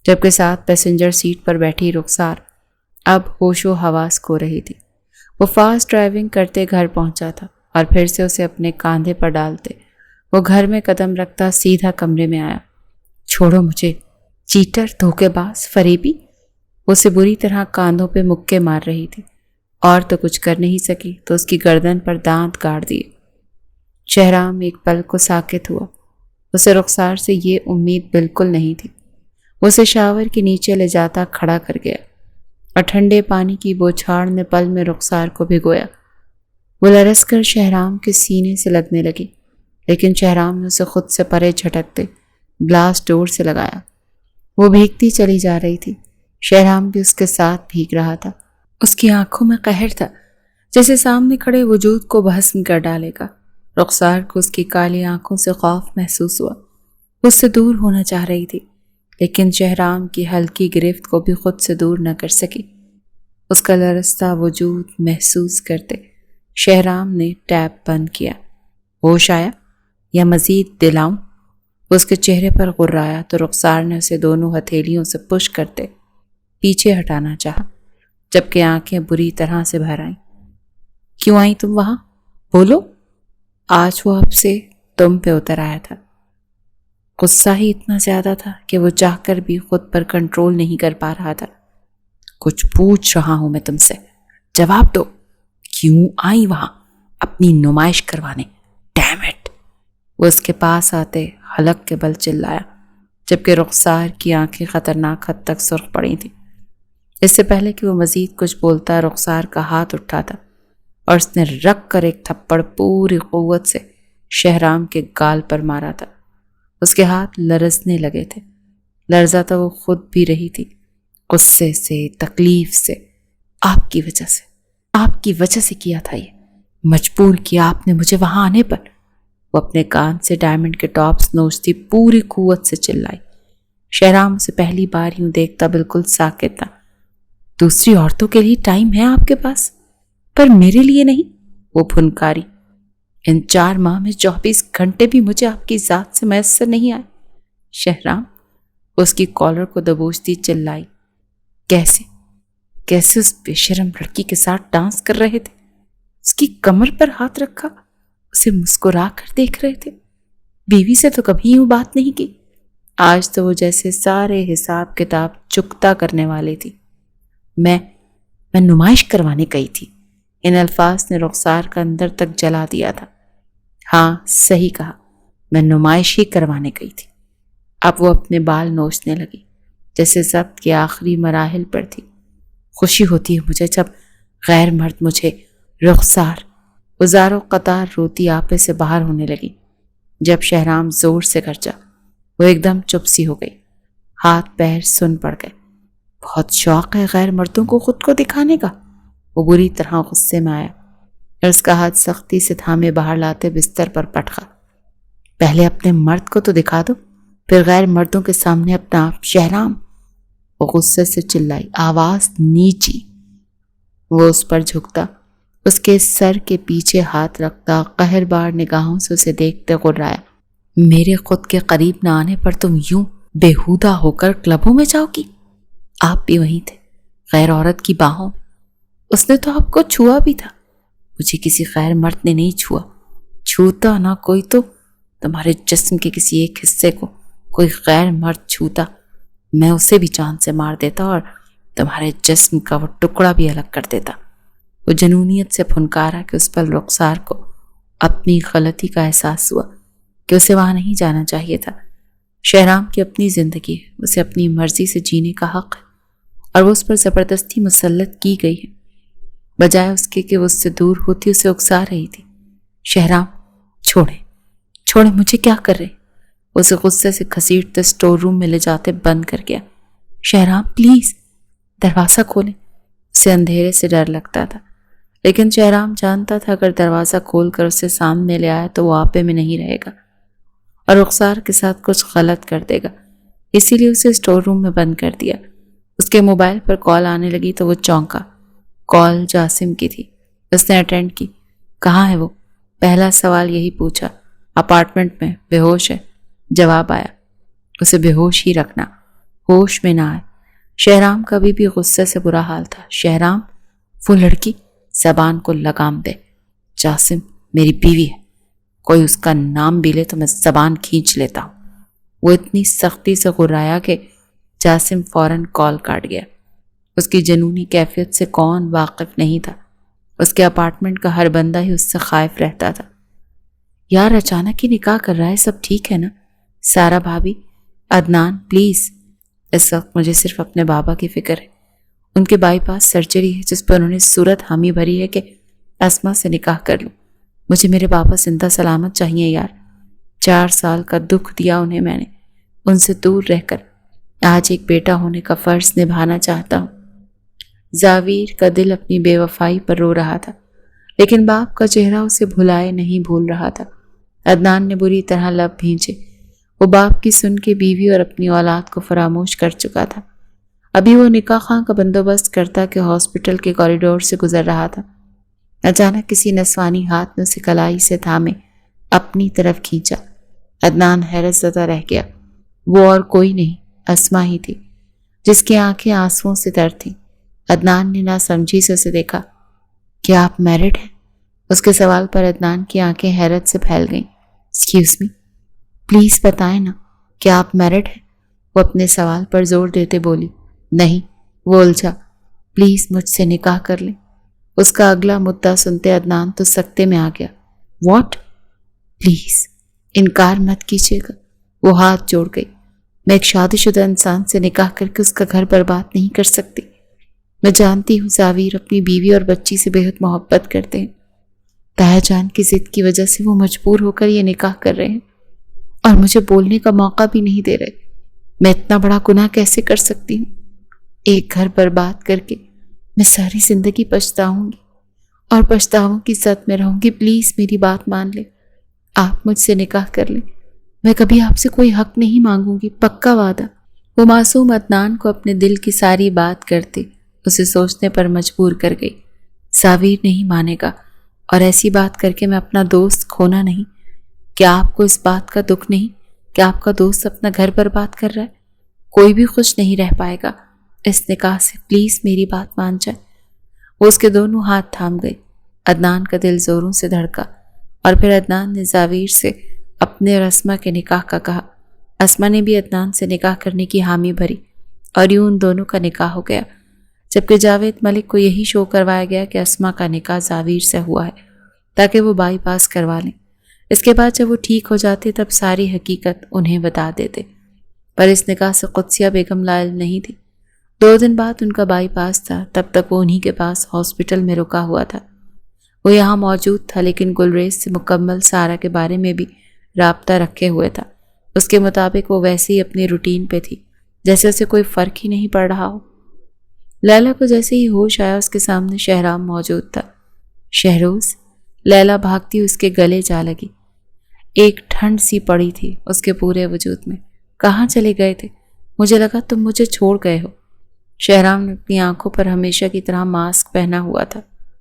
جبکہ ساتھ پیسنجر سیٹ پر بیٹھی رخسار اب ہوش و حواس کھو رہی تھی۔ وہ فاسٹ ڈرائیونگ کرتے گھر پہنچا تھا اور پھر سے اسے اپنے کاندھے پر ڈالتے وہ گھر میں قدم رکھتا سیدھا کمرے میں آیا۔ چھوڑو مجھے، چیٹر، دھوکے باز، فریبی۔ وہ اسے بری طرح کاندھوں پہ مکے مار رہی تھی اور تو کچھ کر نہیں سکی تو اس کی گردن پر دانت گاڑ دیے۔ شہرام ایک پل کو ساکت ہوا۔ اسے رخسار سے یہ امید بالکل نہیں تھی۔ وہ اسے شاور کے نیچے لے جاتا کھڑا کر گیا اور ٹھنڈے پانی کی بوچھاڑ نے پل میں رخسار کو بھگویا۔ وہ لرز کر شہرام کے سینے سے لگنے لگی، لیکن شہرام نے اسے خود سے پرے جھٹکتے گلاس ڈور سے لگایا۔ وہ بھیگتی چلی جا رہی تھی۔ شہرام بھی اس کے ساتھ بھیگ رہا تھا۔ اس کی آنکھوں میں قہر تھا، جیسے سامنے کھڑے وجود کو بھسم کر ڈالے گا۔ رخسار کو اس کی کالی آنکھوں سے خوف محسوس ہوا۔ اس سے دور ہونا چاہ رہی تھی، لیکن شہرام کی ہلکی گرفت کو بھی خود سے دور نہ کر سکی۔ اس کا لرزتا وجود محسوس کرتے شہرام نے ٹیپ بند کیا۔ ہوش آیا یا مزید دلاؤں؟ اس کے چہرے پر غرایا تو رخسار نے اسے دونوں ہتھیلیوں سے پش کرتے پیچھے ہٹانا چاہا، جبکہ آنکھیں بری طرح سے بھر آئیں۔ کیوں آئی تم وہاں؟ بولو۔ آج وہ اب سے تم پہ اتر آیا تھا۔ غصہ ہی اتنا زیادہ تھا کہ وہ چاہ کر بھی خود پر کنٹرول نہیں کر پا رہا تھا۔ کچھ پوچھ رہا ہوں میں تم سے، جواب دو۔ کیوں آئی وہاں؟ اپنی نمائش کروانے؟ Damn it! وہ اس کے پاس آتے حلق کے بل چلایا، جبکہ رخسار کی آنکھیں خطرناک حد تک سرخ پڑی تھیں۔ اس سے پہلے کہ وہ مزید کچھ بولتا، رخسار کا ہاتھ اٹھا تھا اور اس نے رکھ کر ایک تھپڑ پوری قوت سے شہرام کے گال پر مارا تھا۔ اس کے ہاتھ لرزنے لگے تھے۔ لرزا تو وہ خود بھی رہی تھی، غصے سے، تکلیف سے۔ آپ کی وجہ سے کیا تھا یہ، مجبور کیا آپ نے مجھے وہاں آنے پر۔ وہ اپنے کان سے ڈائمنڈ کے ٹاپس نوچتی پوری قوت سے چلائی۔ شہرام اسے پہلی بار یوں دیکھتا بالکل ساکت تھا۔ دوسری عورتوں کے لیے ٹائم ہے آپ کے پاس، پر میرے لیے نہیں، وہ پھنکاری۔ ان 4 ماہ میں 24 گھنٹے بھی مجھے آپ کی ذات سے میسر نہیں آئے۔ شہرام اس کی کالر کو دبوچتی چلائی۔ کیسے اس بے شرم لڑکی کے ساتھ ڈانس کر رہے تھے؟ اس کی کمر پر ہاتھ رکھا، اسے مسکرا کر دیکھ رہے تھے۔ بیوی سے تو کبھی یوں بات نہیں کی۔ آج تو وہ جیسے سارے حساب کتاب چکتا کرنے والی تھی۔ میں نمائش کروانے گئی تھی۔ ان الفاظ نے رخسار کا اندر تک جلا دیا تھا۔ ہاں صحیح کہا، میں نمائش ہی کروانے گئی تھی۔ اب وہ اپنے بال نوچنے لگی، جیسے ضبط کے آخری مراحل پر تھی۔ خوشی ہوتی ہے مجھے جب غیر مرد مجھے رخسار، وزاروں قطار روتی آپے سے باہر ہونے لگی۔ جب شہرام زور سے گرجا، وہ ایک دم چپ سی ہو گئی۔ ہاتھ پیر سن پڑ گئے۔ بہت شوق ہے غیر مردوں کو خود کو دکھانے کا۔ وہ بری طرح غصے میں آیا اور اس کا ہاتھ سختی سے تھامے باہر لاتے بستر پر پٹکا۔ پہلے اپنے مرد کو تو دکھا دو، پھر غیر مردوں کے سامنے اپنا آپ شہرام۔ وہ غصے سے چلائی، آواز نیچی۔ وہ اس پر جھکتا، اس کے سر کے پیچھے ہاتھ رکھتا، قہر بار نگاہوں سے اسے دیکھتے غرایا۔ میرے خود کے قریب نہ آنے پر تم یوں بےہودہ ہو کر کلبوں میں جاؤ گی؟ آپ بھی وہیں تھے، غیر عورت کی باہوں۔ اس نے تو آپ کو چھوا بھی تھا۔ مجھے کسی غیر مرد نے نہیں چھوا۔ چھوتا نہ کوئی تو تمہارے جسم کے کسی ایک حصے کو کوئی غیر مرد چھوتا، میں اسے بھی جان سے مار دیتا اور تمہارے جسم کا وہ ٹکڑا بھی الگ کر دیتا۔ وہ جنونیت سے پھنکارا کہ اس پر رخسار کو اپنی غلطی کا احساس ہوا کہ اسے وہاں نہیں جانا چاہیے تھا۔ شہرام کی اپنی زندگی ہے، اسے اپنی مرضی سے جینے کا حق ہے اور وہ اس پر زبردستی مسلط کی گئی ہے، بجائے اس کے کہ وہ اس سے دور ہوتی اسے اکسا رہی تھی۔ شہرام چھوڑیں مجھے، کیا کر رہے؟ اسے غصے سے گھسیٹتے سٹور روم میں لے جاتے بند کر گیا۔ شہرام پلیز دروازہ کھولیں۔ اسے اندھیرے سے ڈر لگتا تھا، لیکن شہرام جانتا تھا اگر دروازہ کھول کر اسے سامنے لے آیا تو وہ آپے میں نہیں رہے گا اور رخسار کے ساتھ کچھ غلط کر دے گا، اسی لیے اسے سٹور روم میں بند کر دیا۔ اس کے موبائل پر کال آنے لگی تو وہ چونکا۔ کال جاسم کی تھی۔ اس نے اٹینڈ کی۔ کہاں ہے وہ؟ پہلا سوال یہی پوچھا۔ اپارٹمنٹ میں، بے ہوش ہے، جواب آیا۔ اسے بے ہوش ہی رکھنا، ہوش میں نہ آئے۔ شہرام کا بھی غصے سے برا حال تھا۔ شہرام، وہ لڑکی، زبان کو لگام دے۔ جاسم میری بیوی ہے، کوئی اس کا نام بھی لے تو میں زبان کھینچ لیتا ہوں۔ وہ اتنی سختی سے غرایا کہ جاسم فوراً کال کاٹ گیا۔ اس کی جنونی کیفیت سے کون واقف نہیں تھا؟ اس کے اپارٹمنٹ کا ہر بندہ ہی اس سے خائف رہتا تھا۔ یار اچانک ہی نکاح کر رہا ہے، سب ٹھیک ہے نا؟ سارا بھابھی، عدنان پلیز۔ اس وقت مجھے صرف اپنے بابا کی فکر ہے۔ ان کے بائی پاس سرجری ہے جس پر انہوں نے صورت حامی بھری ہے کہ اسما سے نکاح کر لوں۔ مجھے میرے بابا زندہ سلامت چاہیے یار۔ 4 سال کا دکھ دیا انہیں میں نے، ان سے دور رہ کر آج ایک بیٹا ہونے کا فرض نبھانا چاہتا ہوں۔ زاویر کا دل اپنی بے وفائی پر رو رہا تھا، لیکن باپ کا چہرہ اسے بھلائے نہیں بھول رہا تھا۔ عدنان نے بری طرح لب بھینچے۔ وہ باپ کی سن کے بیوی اور اپنی اولاد کو فراموش کر چکا تھا۔ ابھی وہ نکاح خاں کا بندوبست کرتا کہ ہاسپٹل کے کوریڈور سے گزر رہا تھا۔ اچانک کسی نسوانی ہاتھ نے اسے کلائی سے تھامے اپنی طرف کھینچا۔ عدنان حیرت زدہ رہ گیا۔ وہ اور کوئی نہیں، اسما ہی تھی، جس کی آنکھیں آنسوؤں سے تر تھیں۔ عدنان نے نہ سمجھی سے اسے دیکھا۔ کیا آپ میرڈ ہیں؟ اس کے سوال پر عدنان کی آنکھیں حیرت سے پھیل گئیں۔ ایکسکیوز می، پلیز بتائیں نا، کیا آپ میرڈ ہیں؟ وہ اپنے سوال پر زور دیتے بولی۔ نہیں، وہ الجھا۔ پلیز مجھ سے نکاح کر لیں۔ اس کا اگلا مدعا سنتے عدنان تو سکتے میں آ گیا۔ واٹ؟ پلیز انکار مت کیجیے گا۔ وہ ہاتھ جوڑ گئی۔ میں ایک شادی شدہ انسان سے نکاح کر کے اس کا گھر برباد نہیں کر سکتی۔ میں جانتی ہوں زاویر اپنی بیوی اور بچی سے بے حد محبت کرتے ہیں۔ تایا جان کی ضد کی وجہ سے وہ مجبور ہو کر یہ نکاح کر رہے ہیں اور مجھے بولنے کا موقع بھی نہیں دے رہے۔ میں اتنا بڑا گناہ کیسے کر سکتی ہوں؟ ایک گھر برباد کر کے میں ساری زندگی پچھتاؤں گی اور پچھتاؤں کی زد میں رہوں گی۔ پلیز میری بات مان لیں، آپ مجھ سے نکاح کر لیں۔ میں کبھی آپ سے کوئی حق نہیں مانگوں گی، پکا وعدہ۔ وہ معصوم عدنان کو اپنے دل کی ساری بات کرتے اسے سوچنے پر مجبور کر گئی۔ زاویر نہیں مانے گا، اور ایسی بات کر کے میں اپنا دوست کھونا نہیں۔ کیا آپ کو اس بات کا دکھ نہیں کہ آپ کا دوست اپنا گھر برباد کر رہا ہے؟ کوئی بھی خوش نہیں رہ پائے گا اس نکاح سے، پلیز میری بات مان جائے۔ وہ اس کے دونوں ہاتھ تھام گئی۔ عدنان کا دل زوروں سے دھڑکا اور پھر عدنان نے زاویر سے اپنے اور اسما کے نکاح کا کہا۔ اسما نے بھی عدنان سے نکاح کرنے کی حامی بھری اور یوں ان دونوں کا نکاح ہو گیا، جبکہ جاوید ملک کو یہی شو کروایا گیا کہ اسما کا نکاح زاویر سے ہوا ہے تاکہ وہ بائی پاس کروا لیں۔ اس کے بعد جب وہ ٹھیک ہو جاتے تب ساری حقیقت انہیں بتا دیتے، پر اس نکاح سے قدسیہ بیگم لا علم نہیں تھی۔ 2 دن بعد ان کا بائی پاس تھا، تب تک وہ انہی کے پاس ہاسپٹل میں رکا ہوا تھا۔ وہ یہاں موجود تھا لیکن گلریز سے مکمل سارا کے بارے میں بھی رابطہ رکھے ہوئے تھا۔ اس کے مطابق وہ ویسے ہی اپنی روٹین پہ تھی، جیسے اسے کوئی فرق ہی نہیں پڑ رہا ہو۔ لیلا کو جیسے ہی ہوش آیا اس کے سامنے شہرام موجود تھا۔ شہروز، لیلا بھاگتی اس کے گلے جا لگی۔ ایک ٹھنڈ سی پڑی تھی اس کے پورے وجود میں۔ کہاں چلے گئے تھے؟ مجھے لگا تم مجھے چھوڑ گئے ہو۔ شہرام نے اپنی آنکھوں پر ہمیشہ کی طرح ماسک پہنا ہوا تھا۔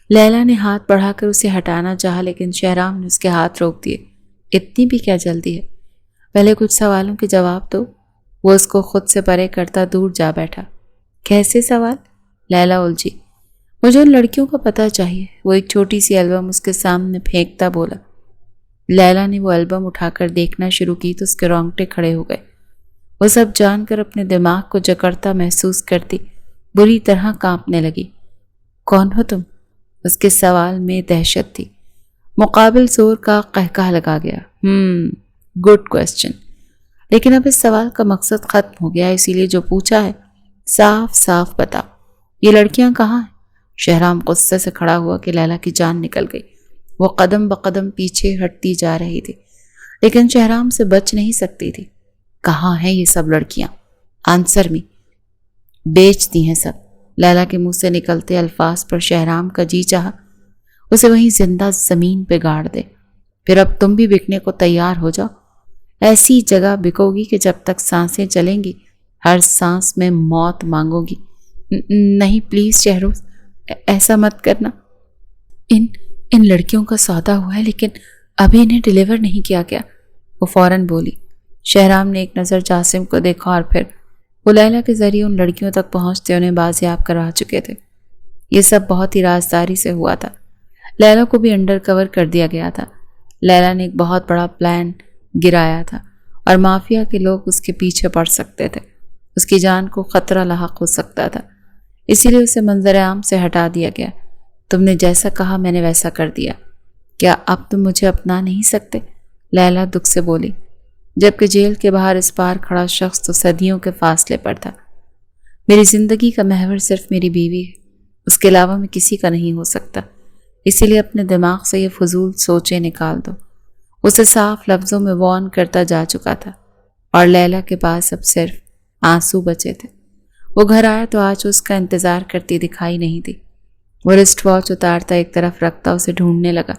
لیلا نے ہاتھ بڑھا کر اسے ہٹانا چاہا لیکن شہرام نے اس کے ہاتھ روک دیے۔ اتنی بھی کیا جلدی ہے؟ پہلے کچھ سوالوں کے جواب دو۔ وہ اس کو خود سے پرے کرتا دور جا بیٹھا۔ کیسے سوال؟ لیلا الجھی۔ مجھے ان لڑکیوں کا پتہ چاہیے۔ وہ ایک چھوٹی سی البم اس کے سامنے پھینکتا بولا۔ لیلا نے وہ البم اٹھا کر دیکھنا شروع کی تو اس کے رونگٹے کھڑے ہو گئے۔ وہ سب جان کر اپنے دماغ کو جکڑتا محسوس کرتی بری طرح کانپنے لگی۔ کون ہو تم؟ اس کے سوال میں دہشت تھی۔ مقابل زور کا قہقہ لگا گیا۔ گڈ کوسچن، لیکن اب اس سوال کا مقصد ختم ہو گیا، اسی لیے جو پوچھا ہے صاف صاف بتاؤ، یہ لڑکیاں کہاں ہیں؟ شہرام غصے سے کھڑا ہوا کہ لیلا کی جان نکل گئی۔ وہ قدم بقدم پیچھے ہٹتی جا رہی تھی لیکن شہرام سے بچ نہیں سکتی تھی۔ کہاں ہیں یہ سب لڑکیاں؟ آنسر می۔ بیچ دی ہیں سب۔ لیلا کے منہ سے نکلتے الفاظ پر شہرام کا جی چاہا اسے وہیں زندہ زمین پہ گاڑ دے۔ پھر اب تم بھی بکنے کو تیار ہو جاؤ۔ ایسی جگہ بکو گی کہ جب تک سانسیں چلیں گی ہر سانس میں موت مانگو گی۔ نہیں پلیز شہروز، ایسا مت کرنا۔ ان لڑکیوں کا سودا ہوا ہے لیکن ابھی انہیں ڈیلیور نہیں کیا گیا، وہ فوراً بولی۔ شہرام نے ایک نظر جاسم کو دیکھا اور پھر وہ لیلا کے ذریعے ان لڑکیوں تک پہنچتے انہیں بازیاب کروا چکے تھے۔ یہ سب بہت ہی رازداری سے ہوا تھا۔ لیلا کو بھی انڈر کور کر دیا گیا تھا۔ لیلا نے ایک بہت بڑا پلان گرایا تھا اور مافیا کے لوگ اس کے پیچھے پڑ سکتے تھے۔ اس کی جان کو خطرہ لاحق ہو سکتا تھا، اسی لیے اسے منظر عام سے ہٹا دیا گیا۔ تم نے جیسا کہا میں نے ویسا کر دیا۔ کیا اب تم مجھے اپنا نہیں سکتے؟ لیلا دکھ سے بولی، جبکہ جیل کے باہر اس پار کھڑا شخص تو صدیوں کے فاصلے پر تھا۔ میری زندگی کا محور صرف میری بیوی ہے، اس کے علاوہ میں کسی کا نہیں ہو سکتا، اسی لیے اپنے دماغ سے یہ فضول سوچیں نکال دو۔ اسے صاف لفظوں میں وارن کرتا جا چکا تھا اور لیلا کے پاس اب صرف آنسو بچے تھے۔ وہ گھر آیا تو آج اس کا انتظار کرتی دکھائی نہیں دی۔ وہ رسٹ واچ اتارتا ایک طرف رکھتا اسے ڈھونڈنے لگا۔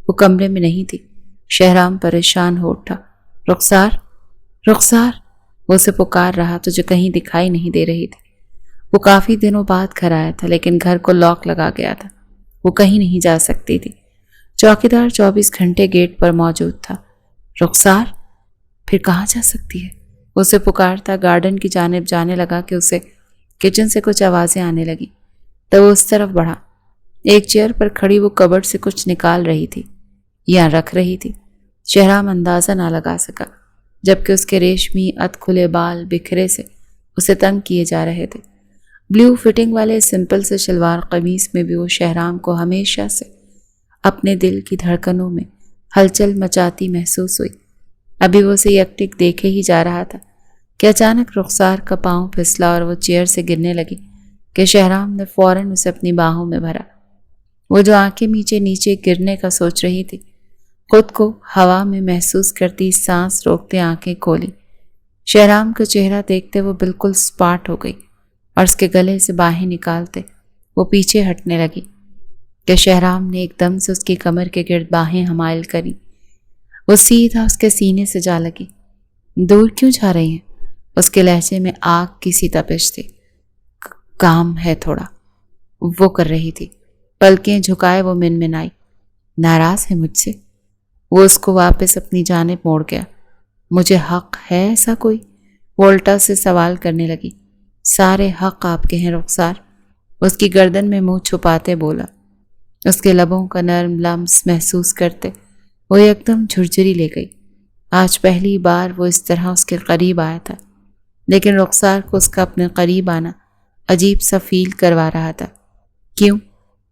وہ کمرے میں نہیں تھی۔ شہرام پریشان ہو اٹھا۔ رخسار، رخسار، وہ اسے پکار رہا تو جو کہیں دکھائی نہیں دے رہی تھی۔ وہ کافی دنوں بعد گھر آیا تھا لیکن گھر کو لاک لگا گیا تھا۔ وہ کہیں نہیں جا سکتی تھی۔ چوکیدار 24 گھنٹے گیٹ پر موجود تھا۔ رخسار، پھر کہاں جا سکتی ہے؟ اسے پکارتا گارڈن کی جانب جانے لگا کہ اسے کچن سے کچھ آوازیں آنے لگی تو وہ اس طرف بڑھا۔ ایک چیئر پر کھڑی وہ کبرڈ سے کچھ نکال رہی تھی یا رکھ رہی تھی۔ شہرام اندازہ نہ لگا سکا، جبکہ اس کے ریشمی ات کھلے بال بکھرے سے اسے تنگ کیے جا رہے تھے۔ بلیو فٹنگ والے سمپل سے شلوار قمیص میں بھی وہ شہرام کو ہمیشہ سے اپنے دل کی دھڑکنوں میں ہلچل مچاتی محسوس ہوئی۔ ابھی وہ اسے یکٹک دیکھے ہی جا رہا تھا کہ اچانک رخسار کا پاؤں پھسلا اور وہ چیئر سے گرنے لگی کہ شہرام نے فوراً اسے اپنی باہوں میں بھرا۔ وہ جو آنکھیں نیچے گرنے کا سوچ رہی تھی، خود کو ہوا میں محسوس کرتی سانس روکتے آنکھیں کھولی۔ شہرام کا چہرہ دیکھتے وہ بالکل سپاٹ ہو گئی اور اس کے گلے سے باہیں نکالتے وہ پیچھے ہٹنے لگی کہ شہرام نے ایک دم سے اس کی کمر کے گرد باہیں حمائل کری۔ وہ سیدھا اس کے سینے سے جا لگی۔ دور کیوں جا رہی ہیں؟ اس کے لہجے میں آگ کی سی تپش تھی۔ کام ہے تھوڑا، وہ کر رہی تھی۔ پلکیں جھکائے وہ منمنائی۔ ناراض ہے مجھ سے؟ وہ اس کو واپس اپنی جانب موڑ گیا۔ مجھے حق ہے ایسا کوئی؟ وہ الٹا سے سوال کرنے لگی۔ سارے حق آپ کے ہیں رخسار، اس کی گردن میں منہ چھپاتے بولا۔ اس کے لبوں کا نرم لمس محسوس کرتے وہ ایک دم جھرجھری لے گئی۔ آج پہلی بار وہ اس طرح اس کے قریب آیا تھا، لیکن رخسار کو اس کا اپنے قریب آنا عجیب سا فیل کروا رہا تھا۔ کیوں؟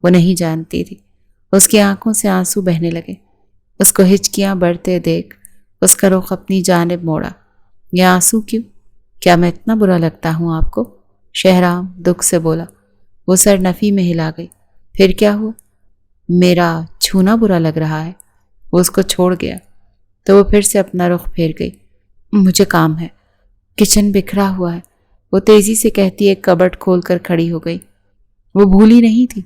وہ نہیں جانتی تھی۔ اس کی آنکھوں سے آنسو بہنے لگے۔ اس کو ہچکیاں بڑھتے دیکھ اس کا رخ اپنی جانب موڑا۔ یہ آنسو کیوں؟ کیا میں اتنا برا لگتا ہوں آپ کو؟ شہرام دکھ سے بولا۔ وہ سر نفی میں ہلا گئی۔ پھر کیا ہوا؟ میرا چھونا برا لگ رہا ہے؟ وہ اس کو چھوڑ گیا تو وہ پھر سے اپنا رخ پھیر گئی۔ مجھے کام ہے، کچن بکھرا ہوا ہے، وہ تیزی سے کہتی ایک کبرڈ کھول کر کھڑی ہو گئی۔ وہ بھولی نہیں تھی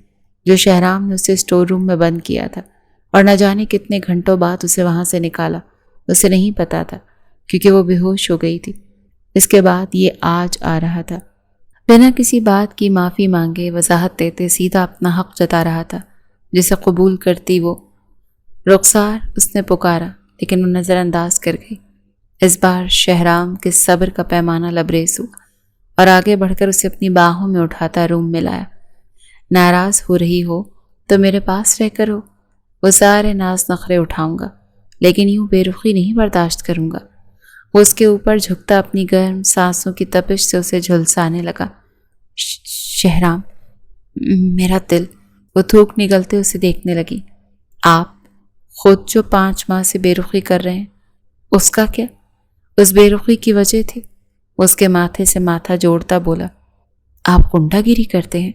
جو شہرام نے اسے اسٹور روم میں بند کیا تھا اور نہ جانے کتنے گھنٹوں بعد اسے وہاں سے نکالا. اسے نہیں پتا تھا کیونکہ وہ بے ہوش ہو گئی تھی. اس کے بعد یہ آج آ رہا تھا. بنا کسی بات کی معافی مانگے وضاحت دیتے سیدھا اپنا حق جتا رہا تھا جسے قبول کرتی وہ. رخسار اس نے پکارا لیکن وہ نظر انداز کر گئی. اس بار شہرام کے صبر کا پیمانہ لبریز ہوا اور آگے بڑھ کر اسے اپنی باہوں میں اٹھاتا روم میں لایا. ناراض ہو رہی ہو تو میرے پاس رہ کر ہو. وہ سارے ناز نخرے اٹھاؤں گا لیکن یوں بے رخی نہیں برداشت کروں گا. وہ اس کے اوپر جھکتا اپنی گرم سانسوں کی تپش سے اسے جھلسانے لگا. شہرام میرا دل. وہ تھوک نگلتے اسے دیکھنے لگی. آپ خود جو 5 ماہ سے بے رخی کر رہے ہیں اس کا کیا؟ اس بے رخی کی وجہ تھی. وہ اس کے ماتھے سے ماتھا جوڑتا بولا. آپ غنڈہ گیری کرتے ہیں.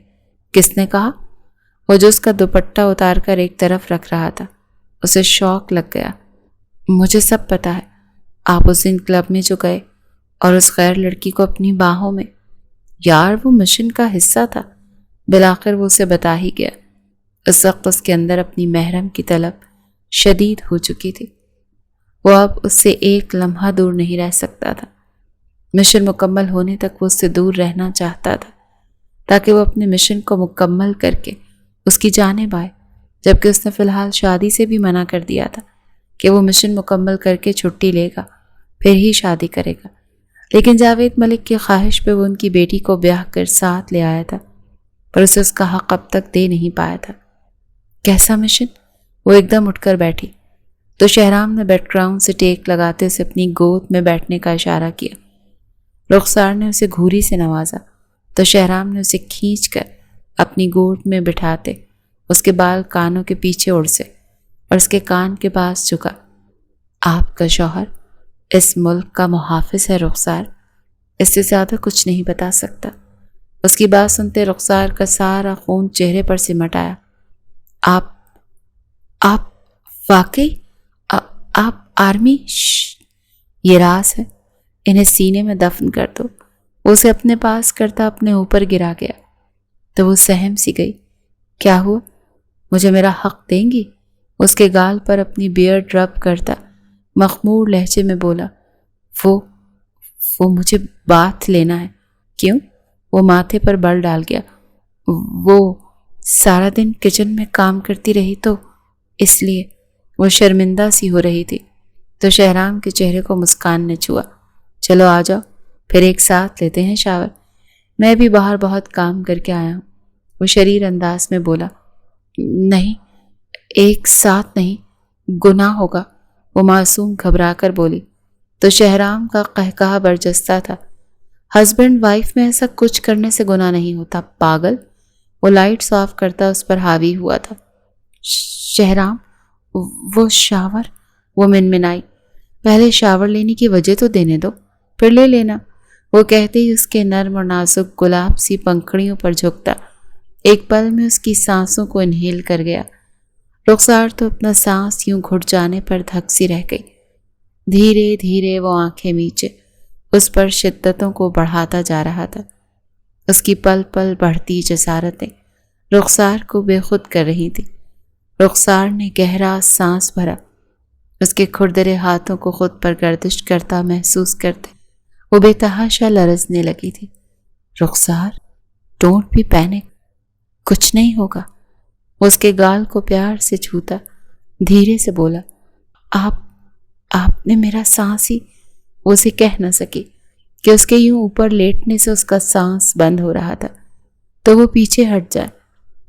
کس نے کہا؟ وہ جو اس کا دوپٹہ اتار کر ایک طرف رکھ رہا تھا. اسے شوق لگ گیا. مجھے سب پتا ہے. آپ اس دن کلب میں جو گئے اور اس غیر لڑکی کو اپنی باہوں میں. یار وہ مشن کا حصہ تھا. بالآخر وہ اسے بتا ہی گیا. اس وقت اس کے اندر اپنی محرم کی طلب شدید ہو چکی تھی. وہ اب اس سے ایک لمحہ دور نہیں رہ سکتا تھا. مشن مکمل ہونے تک وہ اس سے دور رہنا چاہتا تھا تاکہ وہ اپنے مشن کو مکمل کر کے اس کی جانب آئے. جبکہ اس نے فی الحال شادی سے بھی منع کر دیا تھا کہ وہ مشن مکمل کر کے چھٹی لے گا پھر ہی شادی کرے گا. لیکن جاوید ملک کی خواہش پہ وہ ان کی بیٹی کو بیاہ کر ساتھ لے آیا تھا پر اسے اس کا حق اب تک دے نہیں پایا تھا. کیسا مشن؟ وہ ایک دم اٹھ کر بیٹھی تو شہرام نے بیک گراؤنڈ سے ٹیک لگاتے اسے اپنی گود میں بیٹھنے کا اشارہ کیا. رخسار نے اسے گھوری سے نوازا تو شہرام نے اسے کھینچ کر اپنی گود میں بٹھاتے اس کے بال کانوں کے پیچھے اڑ سے اور اس کے کان کے پاس جھکا. آپ کا شوہر اس ملک کا محافظ ہے رخسار. اس سے زیادہ کچھ نہیں بتا سکتا. اس کی بات سنتے رخسار کا سارا خون چہرے پر سمٹ آیا. آپ واقعی آپ آرمی؟ یہ راز ہے. انہیں سینے میں دفن کر دو. وہ اسے اپنے پاس کرتا اپنے اوپر گرا گیا تو وہ سہم سی گئی. کیا ہوا؟ مجھے میرا حق دیں گی؟ اس کے گال پر اپنی بیئرڈ رب کرتا مخمور لہجے میں بولا. وہ مجھے بات لینا ہے. کیوں؟ وہ ماتھے پر بل ڈال گیا. وہ سارا دن کچن میں کام کرتی رہی تو اس لیے. وہ شرمندہ سی ہو رہی تھی تو شہرام کے چہرے کو مسکان نے چھوا. چلو آ جاؤ پھر ایک ساتھ لیتے ہیں شاور. میں بھی باہر بہت کام کر کے آیا ہوں. وہ شریر انداز میں بولا. نہیں ایک ساتھ نہیں، گناہ ہوگا. وہ معصوم گھبرا کر بولی تو شہرام کا قہقہا برجستہ تھا. ہسبینڈ وائف میں ایسا کچھ کرنے سے گناہ نہیں ہوتا پاگل. وہ لائٹس آف کرتا اس پر حاوی ہوا تھا. شہرام وہ شاور. وہ منمنائی. پہلے شاور لینے کی وجہ تو دینے دو پھر لے لینا. وہ کہتے ہی اس کے نرم اور نازک گلاب سی پنکھڑیوں پر جھکتا ایک پل میں اس کی سانسوں کو انہیل کر گیا. رخسار تو اپنا سانس یوں گھٹ جانے پر دھک سی رہ گئی. دھیرے دھیرے وہ آنکھیں میچے اس پر شدتوں کو بڑھاتا جا رہا تھا. اس کی پل پل بڑھتی جسارتیں رخسار کو بے خود کر رہی تھی. رخسار نے گہرا سانس بھرا. اس کے کھردرے ہاتھوں کو خود پر گردش کرتا محسوس کرتے وہ بے تحاشا لرزنے لگی تھی. رخسار ڈونٹ بی پینک. کچھ نہیں ہوگا. وہ اس کے گال کو پیار سے چھوتا دھیرے سے بولا. آپ نے میرا سانس ہی. وہ اسے کہہ نہ سکی کہ اس کے یوں اوپر لیٹنے سے اس کا سانس بند ہو رہا تھا تو وہ پیچھے ہٹ جائے.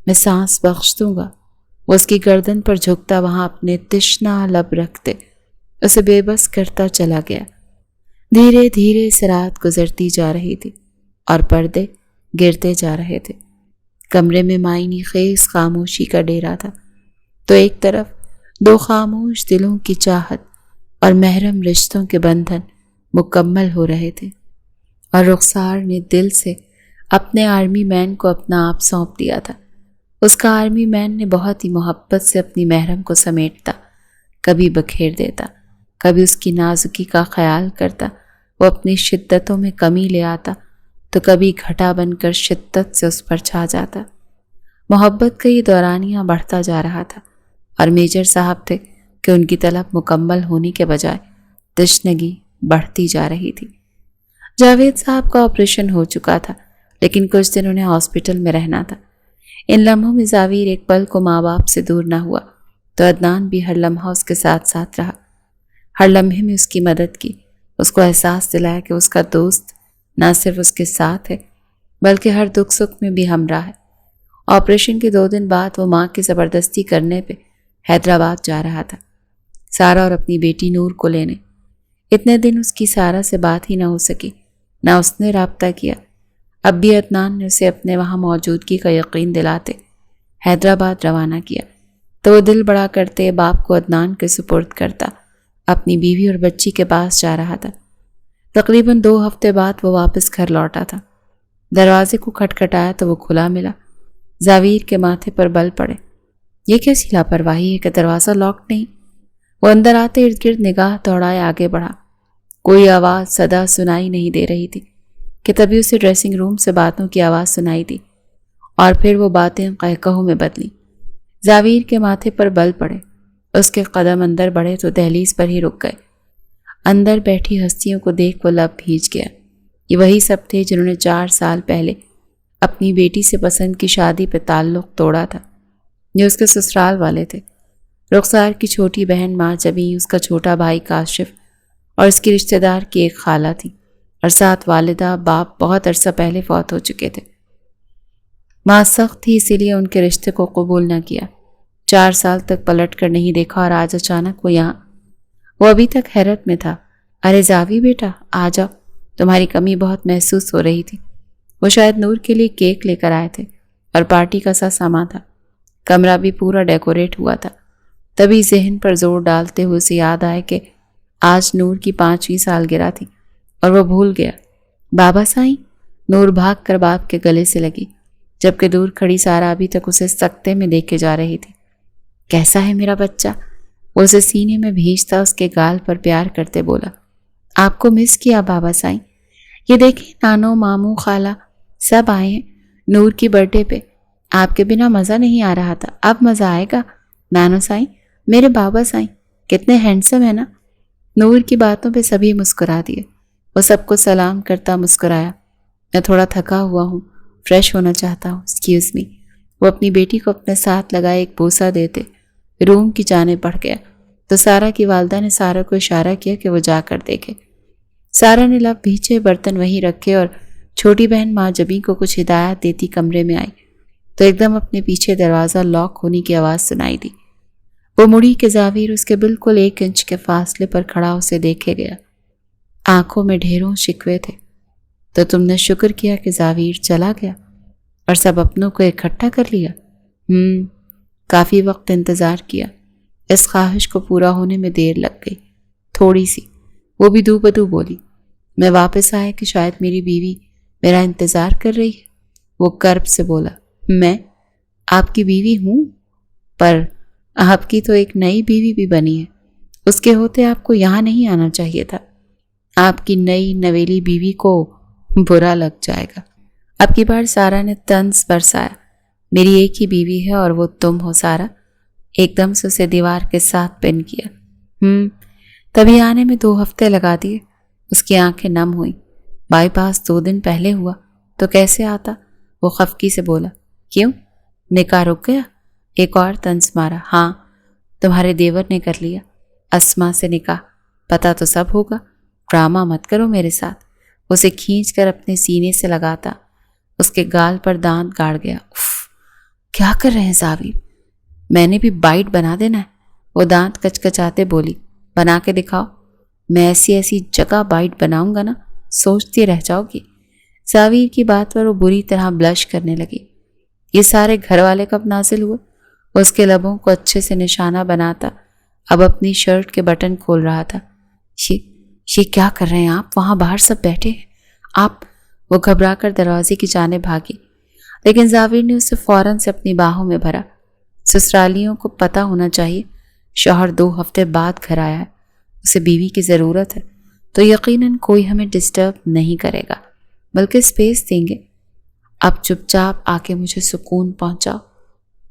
میں سانس بخش دوں گا. وہ اس کی گردن پر جھکتا وہاں اپنے تشنا لب رکھتے اسے بے بس کرتا چلا گیا. دھیرے دھیرے سے رات گزرتی جا رہی تھی اور پردے گرتے جا رہے تھے. کمرے میں معنی خیز خاموشی کا ڈیرا تھا تو ایک طرف 2 خاموش دلوں کی چاہت اور محرم رشتوں کے بندھن مکمل ہو رہے تھے اور رخسار نے دل سے اپنے آرمی مین کو اپنا آپ سونپ دیا تھا. اس کا آرمی مین نے بہت ہی محبت سے اپنی محرم کو سمیٹتا کبھی بکھیر دیتا کبھی اس کی نازکی کا خیال کرتا. وہ اپنی شدتوں میں کمی لے آتا تو کبھی گھٹا بن کر شدت سے اس پر چھا جاتا. محبت کا یہ دورانیہ بڑھتا جا رہا تھا اور میجر صاحب تھے کہ ان کی طلب مکمل ہونے کے بجائے تشنگی بڑھتی جا رہی تھی۔ جاوید صاحب کا آپریشن ہو چکا تھا، لیکن کچھ دن انہیں ہاسپٹل میں رہنا تھا۔ ان لمحوں میں زاویر ایک پل کو ماں باپ سے دور نہ ہوا تو عدنان بھی ہر لمحہ اس کے ساتھ ساتھ رہا، ہر لمحے میں اس کی مدد کی، اس کو احساس دلایا کہ اس کا دوست نہ صرف اس کے ساتھ ہے بلکہ ہر دکھ سکھ میں بھی ہمراہ ہے۔ آپریشن کے 2 دن بعد وہ ماں کی زبردستی کرنے پہ حیدرآباد جا رہا تھا، سارا اور اپنی بیٹی نور کو لینے۔ اتنے دن اس کی سارا سے بات ہی نہ ہو سکی، نہ اس نے رابطہ کیا۔ اب بھی عدنان نے اسے اپنے وہاں موجودگی کا یقین دلاتے حیدرآباد روانہ کیا تو وہ دل بڑا کرتے باپ کو عدنان کے سپرد کرتا اپنی بیوی اور بچی کے پاس جا رہا تھا۔ تقریباً 2 ہفتے بعد وہ واپس گھر لوٹا تھا۔ دروازے کو کھٹکھٹایا تو وہ کھلا ملا۔ زاویر کے ماتھے پر بل پڑے۔ یہ کیسی لاپرواہی ہے کہ دروازہ لاک نہیں؟ وہ اندر آتے ارد گرد نگاہ دوڑائے آگے بڑھا۔ کوئی آواز صدا سنائی نہیں دے رہی تھی کہ تبھی اسے ڈریسنگ روم سے باتوں کی آواز سنائی دی اور پھر وہ باتیں قہقہوں میں بدلیں۔ زاویر کے ماتھے پر بل پڑے۔ اس کے قدم اندر بڑھے تو دہلیز پر ہی رک گئے۔ اندر بیٹھی ہستیوں کو دیکھ وہ لب بھیج گیا۔ یہ وہی سب تھے جنہوں نے 4 سال پہلے اپنی بیٹی سے پسند کی شادی پہ تعلق توڑا تھا۔ یہ اس کے سسرال والے تھے۔ رخسار کی چھوٹی بہن ماں جبیں، اس کا چھوٹا بھائی کاشف اور اس کی رشتہ دار کی ایک خالہ تھی، اور ساتھ والدہ باپ بہت عرصہ پہلے فوت ہو چکے تھے۔ ماں سخت تھی، اسی لیے ان کے رشتے کو قبول نہ کیا۔ 4 سال تک پلٹ کر نہیں دیکھا اور آج اچانک وہ یہاں۔ وہ ابھی تک حیرت میں تھا۔ ارے زاوی بیٹا آ جاؤ، تمہاری کمی بہت محسوس ہو رہی تھی۔ وہ شاید نور کے لیے کیک لے کر آئے تھے اور پارٹی کا سا سامان تھا۔ کمرہ بھی پورا ڈیکوریٹ ہوا تھا۔ تبھی ذہن پر زور ڈالتے ہوئے اسے یاد آئے کہ آج نور کی 5ویں سالگرہ تھی اور وہ بھول گیا۔ بابا سائیں، نور بھاگ کر باپ کے گلے سے لگی، جبکہ دور کھڑی سارا ابھی تک اسے سکتے میں دیکھے جا رہی تھی۔ کیسا ہے میرا بچہ؟ وہ اسے سینے میں بھیجتا اس کے گال پر پیار کرتے بولا۔ آپ کو مس کیا بابا سائیں، یہ دیکھیں نانو ماموں خالہ سب آئے ہیں نور کی برتھ ڈے پہ۔ آپ کے بنا مزہ نہیں آ رہا تھا، اب مزہ آئے گا۔ نانو سائیں، میرے بابا سائیں کتنے ہینڈسم ہے نا۔ نور کی باتوں پہ سبھی مسکرا دیے۔ وہ سب کو سلام کرتا مسکرایا۔ میں تھوڑا تھکا ہوا ہوں، فریش ہونا چاہتا ہوں، ایکسکیوز می۔ وہ اپنی بیٹی کو اپنے ساتھ لگائے ایک بوسہ دیتے روم کی جانب بڑھ گیا تو سارا کی والدہ نے سارا کو اشارہ کیا کہ وہ جا کر دیکھے۔ سارا نے لب بھیجے برتن وہیں رکھے اور چھوٹی بہن ماں جبیں کو کچھ ہدایات دیتی کمرے میں آئی تو ایک دم اپنے پیچھے دروازہ لاک ہونے کی آواز سنائی دی۔ وہ مڑی کہ زاویر اس کے بالکل 1 انچ کے فاصلے پر کھڑا اسے دیکھے گیا۔ آنکھوں میں ڈھیروں شکوے تھے۔ تو تم نے شکر کیا کہ زاویر چلا گیا اور سب اپنوں کو اکٹھا کر لیا؟ کافی وقت انتظار کیا، اس خواہش کو پورا ہونے میں دیر لگ گئی، تھوڑی سی۔ وہ بھی دو بدو بولی۔ میں واپس آیا کہ شاید میری بیوی میرا انتظار کر رہی ہے۔ وہ کرب سے بولا، میں آپ کی بیوی ہوں، پر آپ کی تو ایک نئی بیوی بھی بنی ہے۔ اس کے ہوتے آپ کو یہاں نہیں آنا چاہیے تھا۔ آپ کی نئی نویلی بیوی کو برا لگ جائے گا۔ اب کی بار سارا نے طنز برسایا۔ میری ایک ہی بیوی ہے اور وہ تم ہو سارا۔ ایک دم سے اسے دیوار کے ساتھ پن کیا۔ تبھی آنے میں 2 ہفتے لگا دیے۔ اس کی آنکھیں نم ہوئیں۔ بائی پاس 2 دن پہلے ہوا تو کیسے آتا؟ وہ خفگی سے بولا۔ کیوں؟ نکاح رک گیا؟ ایک اور طنز مارا۔ ہاں، تمہارے دیور نے کر لیا اسما سے نکاح، پتا تو سب ہوگا۔ ڈرامہ مت کرو میرے ساتھ۔ اسے کھینچ کر اپنے سینے سے لگاتا اس کے گال پر دانت گاڑ گیا۔ اف، کیا کر رہے ہیں زاویر؟ میں نے بھی بائٹ بنا دینا ہے۔ وہ دانت کچکچاتے بولی۔ بنا کے دکھاؤ۔ میں ایسی جگہ بائٹ بناؤں گا نا، سوچتی رہ جاؤ گی۔ زاویر کی بات پر وہ بری طرح بلش کرنے لگی۔ یہ سارے گھر والے کب نازل ہوئے؟ وہ اس کے لبوں کو اچھے سے نشانہ بناتا اب اپنی شرٹ کے بٹن کھول رہا تھا۔ یہ کیا کر رہے ہیں آپ؟ وہاں باہر سب بیٹھے ہیں۔ آپ، وہ گھبرا کر دروازے کی جانب بھاگی، لیکن زاویر نے اسے فوراً سے اپنی باہوں میں بھرا۔ سسرالیوں کو پتہ ہونا چاہیے شوہر 2 ہفتے بعد گھر آیا ہے، اسے بیوی کی ضرورت ہے، تو یقیناً کوئی ہمیں ڈسٹرب نہیں کرے گا بلکہ اسپیس دیں گے۔ اب چپ چاپ آ کے مجھے سکون پہنچاؤ۔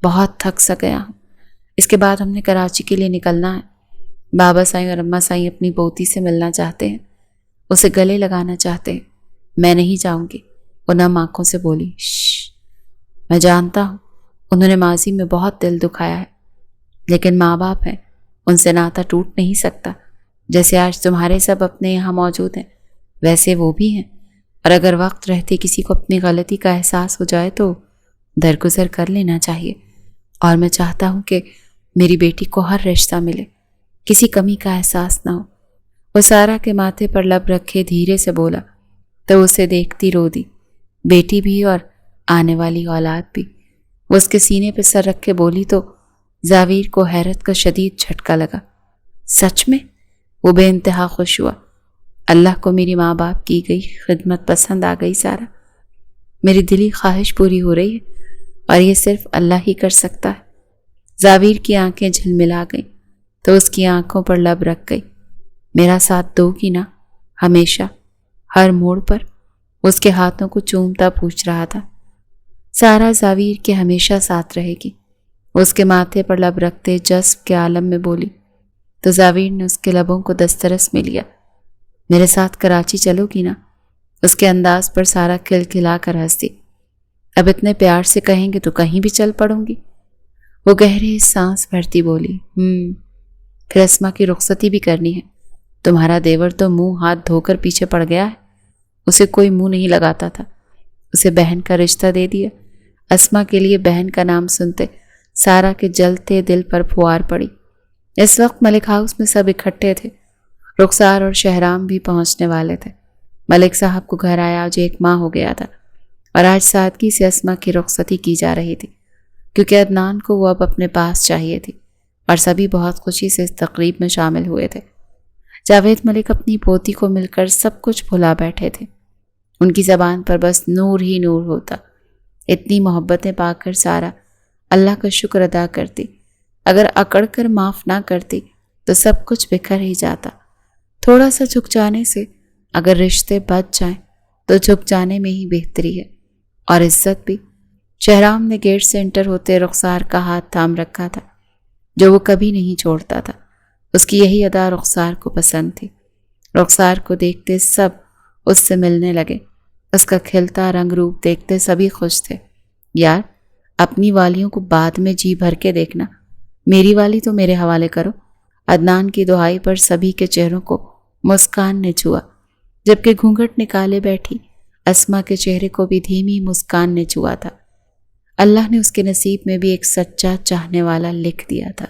بہت تھک سا گیا ہوں۔ اس کے بعد ہم نے کراچی کے لیے نکلنا ہے۔ بابا سائیں اور اماں سائیں اپنی پوتی سے ملنا چاہتے ہیں، اسے گلے لگانا چاہتے ہیں۔ میں نہیں جاؤں گی، وہ نم آنکھوں سے بولی۔ شش، میں جانتا ہوں انہوں نے ماضی میں بہت دل دکھایا ہے، لیکن ماں باپ ہیں، ان سے ناتا ٹوٹ نہیں سکتا۔ جیسے آج تمہارے سب اپنے یہاں موجود ہیں، ویسے وہ بھی ہیں، اور اگر وقت رہتے کسی کو اپنی غلطی کا احساس ہو جائے تو درگزر کر لینا چاہیے۔ اور میں چاہتا ہوں کہ میری بیٹی کو ہر رشتہ ملے، کسی کمی کا احساس نہ ہو۔ وہ سارا کے ماتھے پر لب رکھے دھیرے سے بولا تو اسے دیکھتی رو دی۔ بیٹی بھی اور آنے والی اولاد بھی۔ وہ اس کے سینے پہ سر رکھ کے بولی تو زاویر کو حیرت کا شدید جھٹکا لگا۔ سچ میں؟ وہ بے انتہا خوش ہوا۔ اللہ کو میری ماں باپ کی گئی خدمت پسند آ گئی سارا۔ میری دلی خواہش پوری ہو رہی ہے، اور یہ صرف اللہ ہی کر سکتا ہے۔ زاویر کی آنکھیں جھلملا گئیں تو اس کی آنکھوں پر لب رکھ گئی۔ میرا ساتھ دو گی نا ہمیشہ، ہر موڑ پر؟ اس کے ہاتھوں کو چومتا پوچھ رہا تھا۔ سارا زاویر کے ہمیشہ ساتھ رہے گی، اس کے ماتھے پر لب رکھتے جذب کے عالم میں بولی تو زاویر نے اس کے لبوں کو دسترس میں لیا۔ میرے ساتھ کراچی چلو گی نا؟ اس کے انداز پر سارا کھلکھلا کر ہنس دی۔ اب اتنے پیار سے کہیں گے تو کہیں بھی چل پڑوں گی۔ وہ گہری سانس بھرتی بولی، پھر اسما کی رخصتی بھی کرنی ہے۔ تمہارا دیور تو منہ ہاتھ دھو کر پیچھے پڑ گیا ہے، اسے کوئی منہ نہیں لگاتا تھا، اسے بہن کا رشتہ دے دیا۔ اسما کے لیے بہن کا نام سنتے سارا کے جلتے دل پر پھوار پڑی۔ اس وقت ملک ہاؤس میں سب اکٹھے تھے، رخسار اور شہرام بھی پہنچنے والے تھے۔ ملک صاحب کو گھر آیا آج 1 ماہ ہو گیا تھا، اور آج سادگی سے اسما کی رخصتی کی جا رہی تھی، کیونکہ عدنان کو وہ اب اپنے پاس چاہیے تھی، اور سبھی بہت خوشی سے اس تقریب میں شامل ہوئے تھے۔ جاوید ملک اپنی پوتی کو مل کر سب کچھ بھلا بیٹھے تھے، ان کی زبان پر بس نور ہی نور ہوتا۔ اتنی محبتیں پا کر سارا اللہ کا شکر ادا کرتی، اگر اکڑ کر معاف نہ کرتی تو سب کچھ بکھر ہی جاتا۔ تھوڑا سا جھک جانے سے اگر رشتے بچ جائیں تو جھک جانے میں ہی بہتری ہے، اور عزت بھی۔ شہرام نے گیٹ سے انٹر ہوتے رخسار کا ہاتھ تھام رکھا تھا، جو وہ کبھی نہیں چھوڑتا تھا۔ اس کی یہی ادا رخسار کو پسند تھی۔ رخسار کو دیکھتے سب اس سے ملنے لگے، اس کا کھلتا رنگ روپ دیکھتے سبھی خوش تھے۔ یار، اپنی والیوں کو بعد میں جی بھر کے دیکھنا، میری والی تو میرے حوالے کرو۔ عدنان کی دعائی پر سبھی کے چہروں کو مسکان نے چھوا، جبکہ گھونگھٹ نکالے بیٹھی اسما کے چہرے کو بھی دھیمی مسکان نے چھوا تھا۔ اللہ نے اس کے نصیب میں بھی ایک سچا چاہنے والا لکھ دیا تھا۔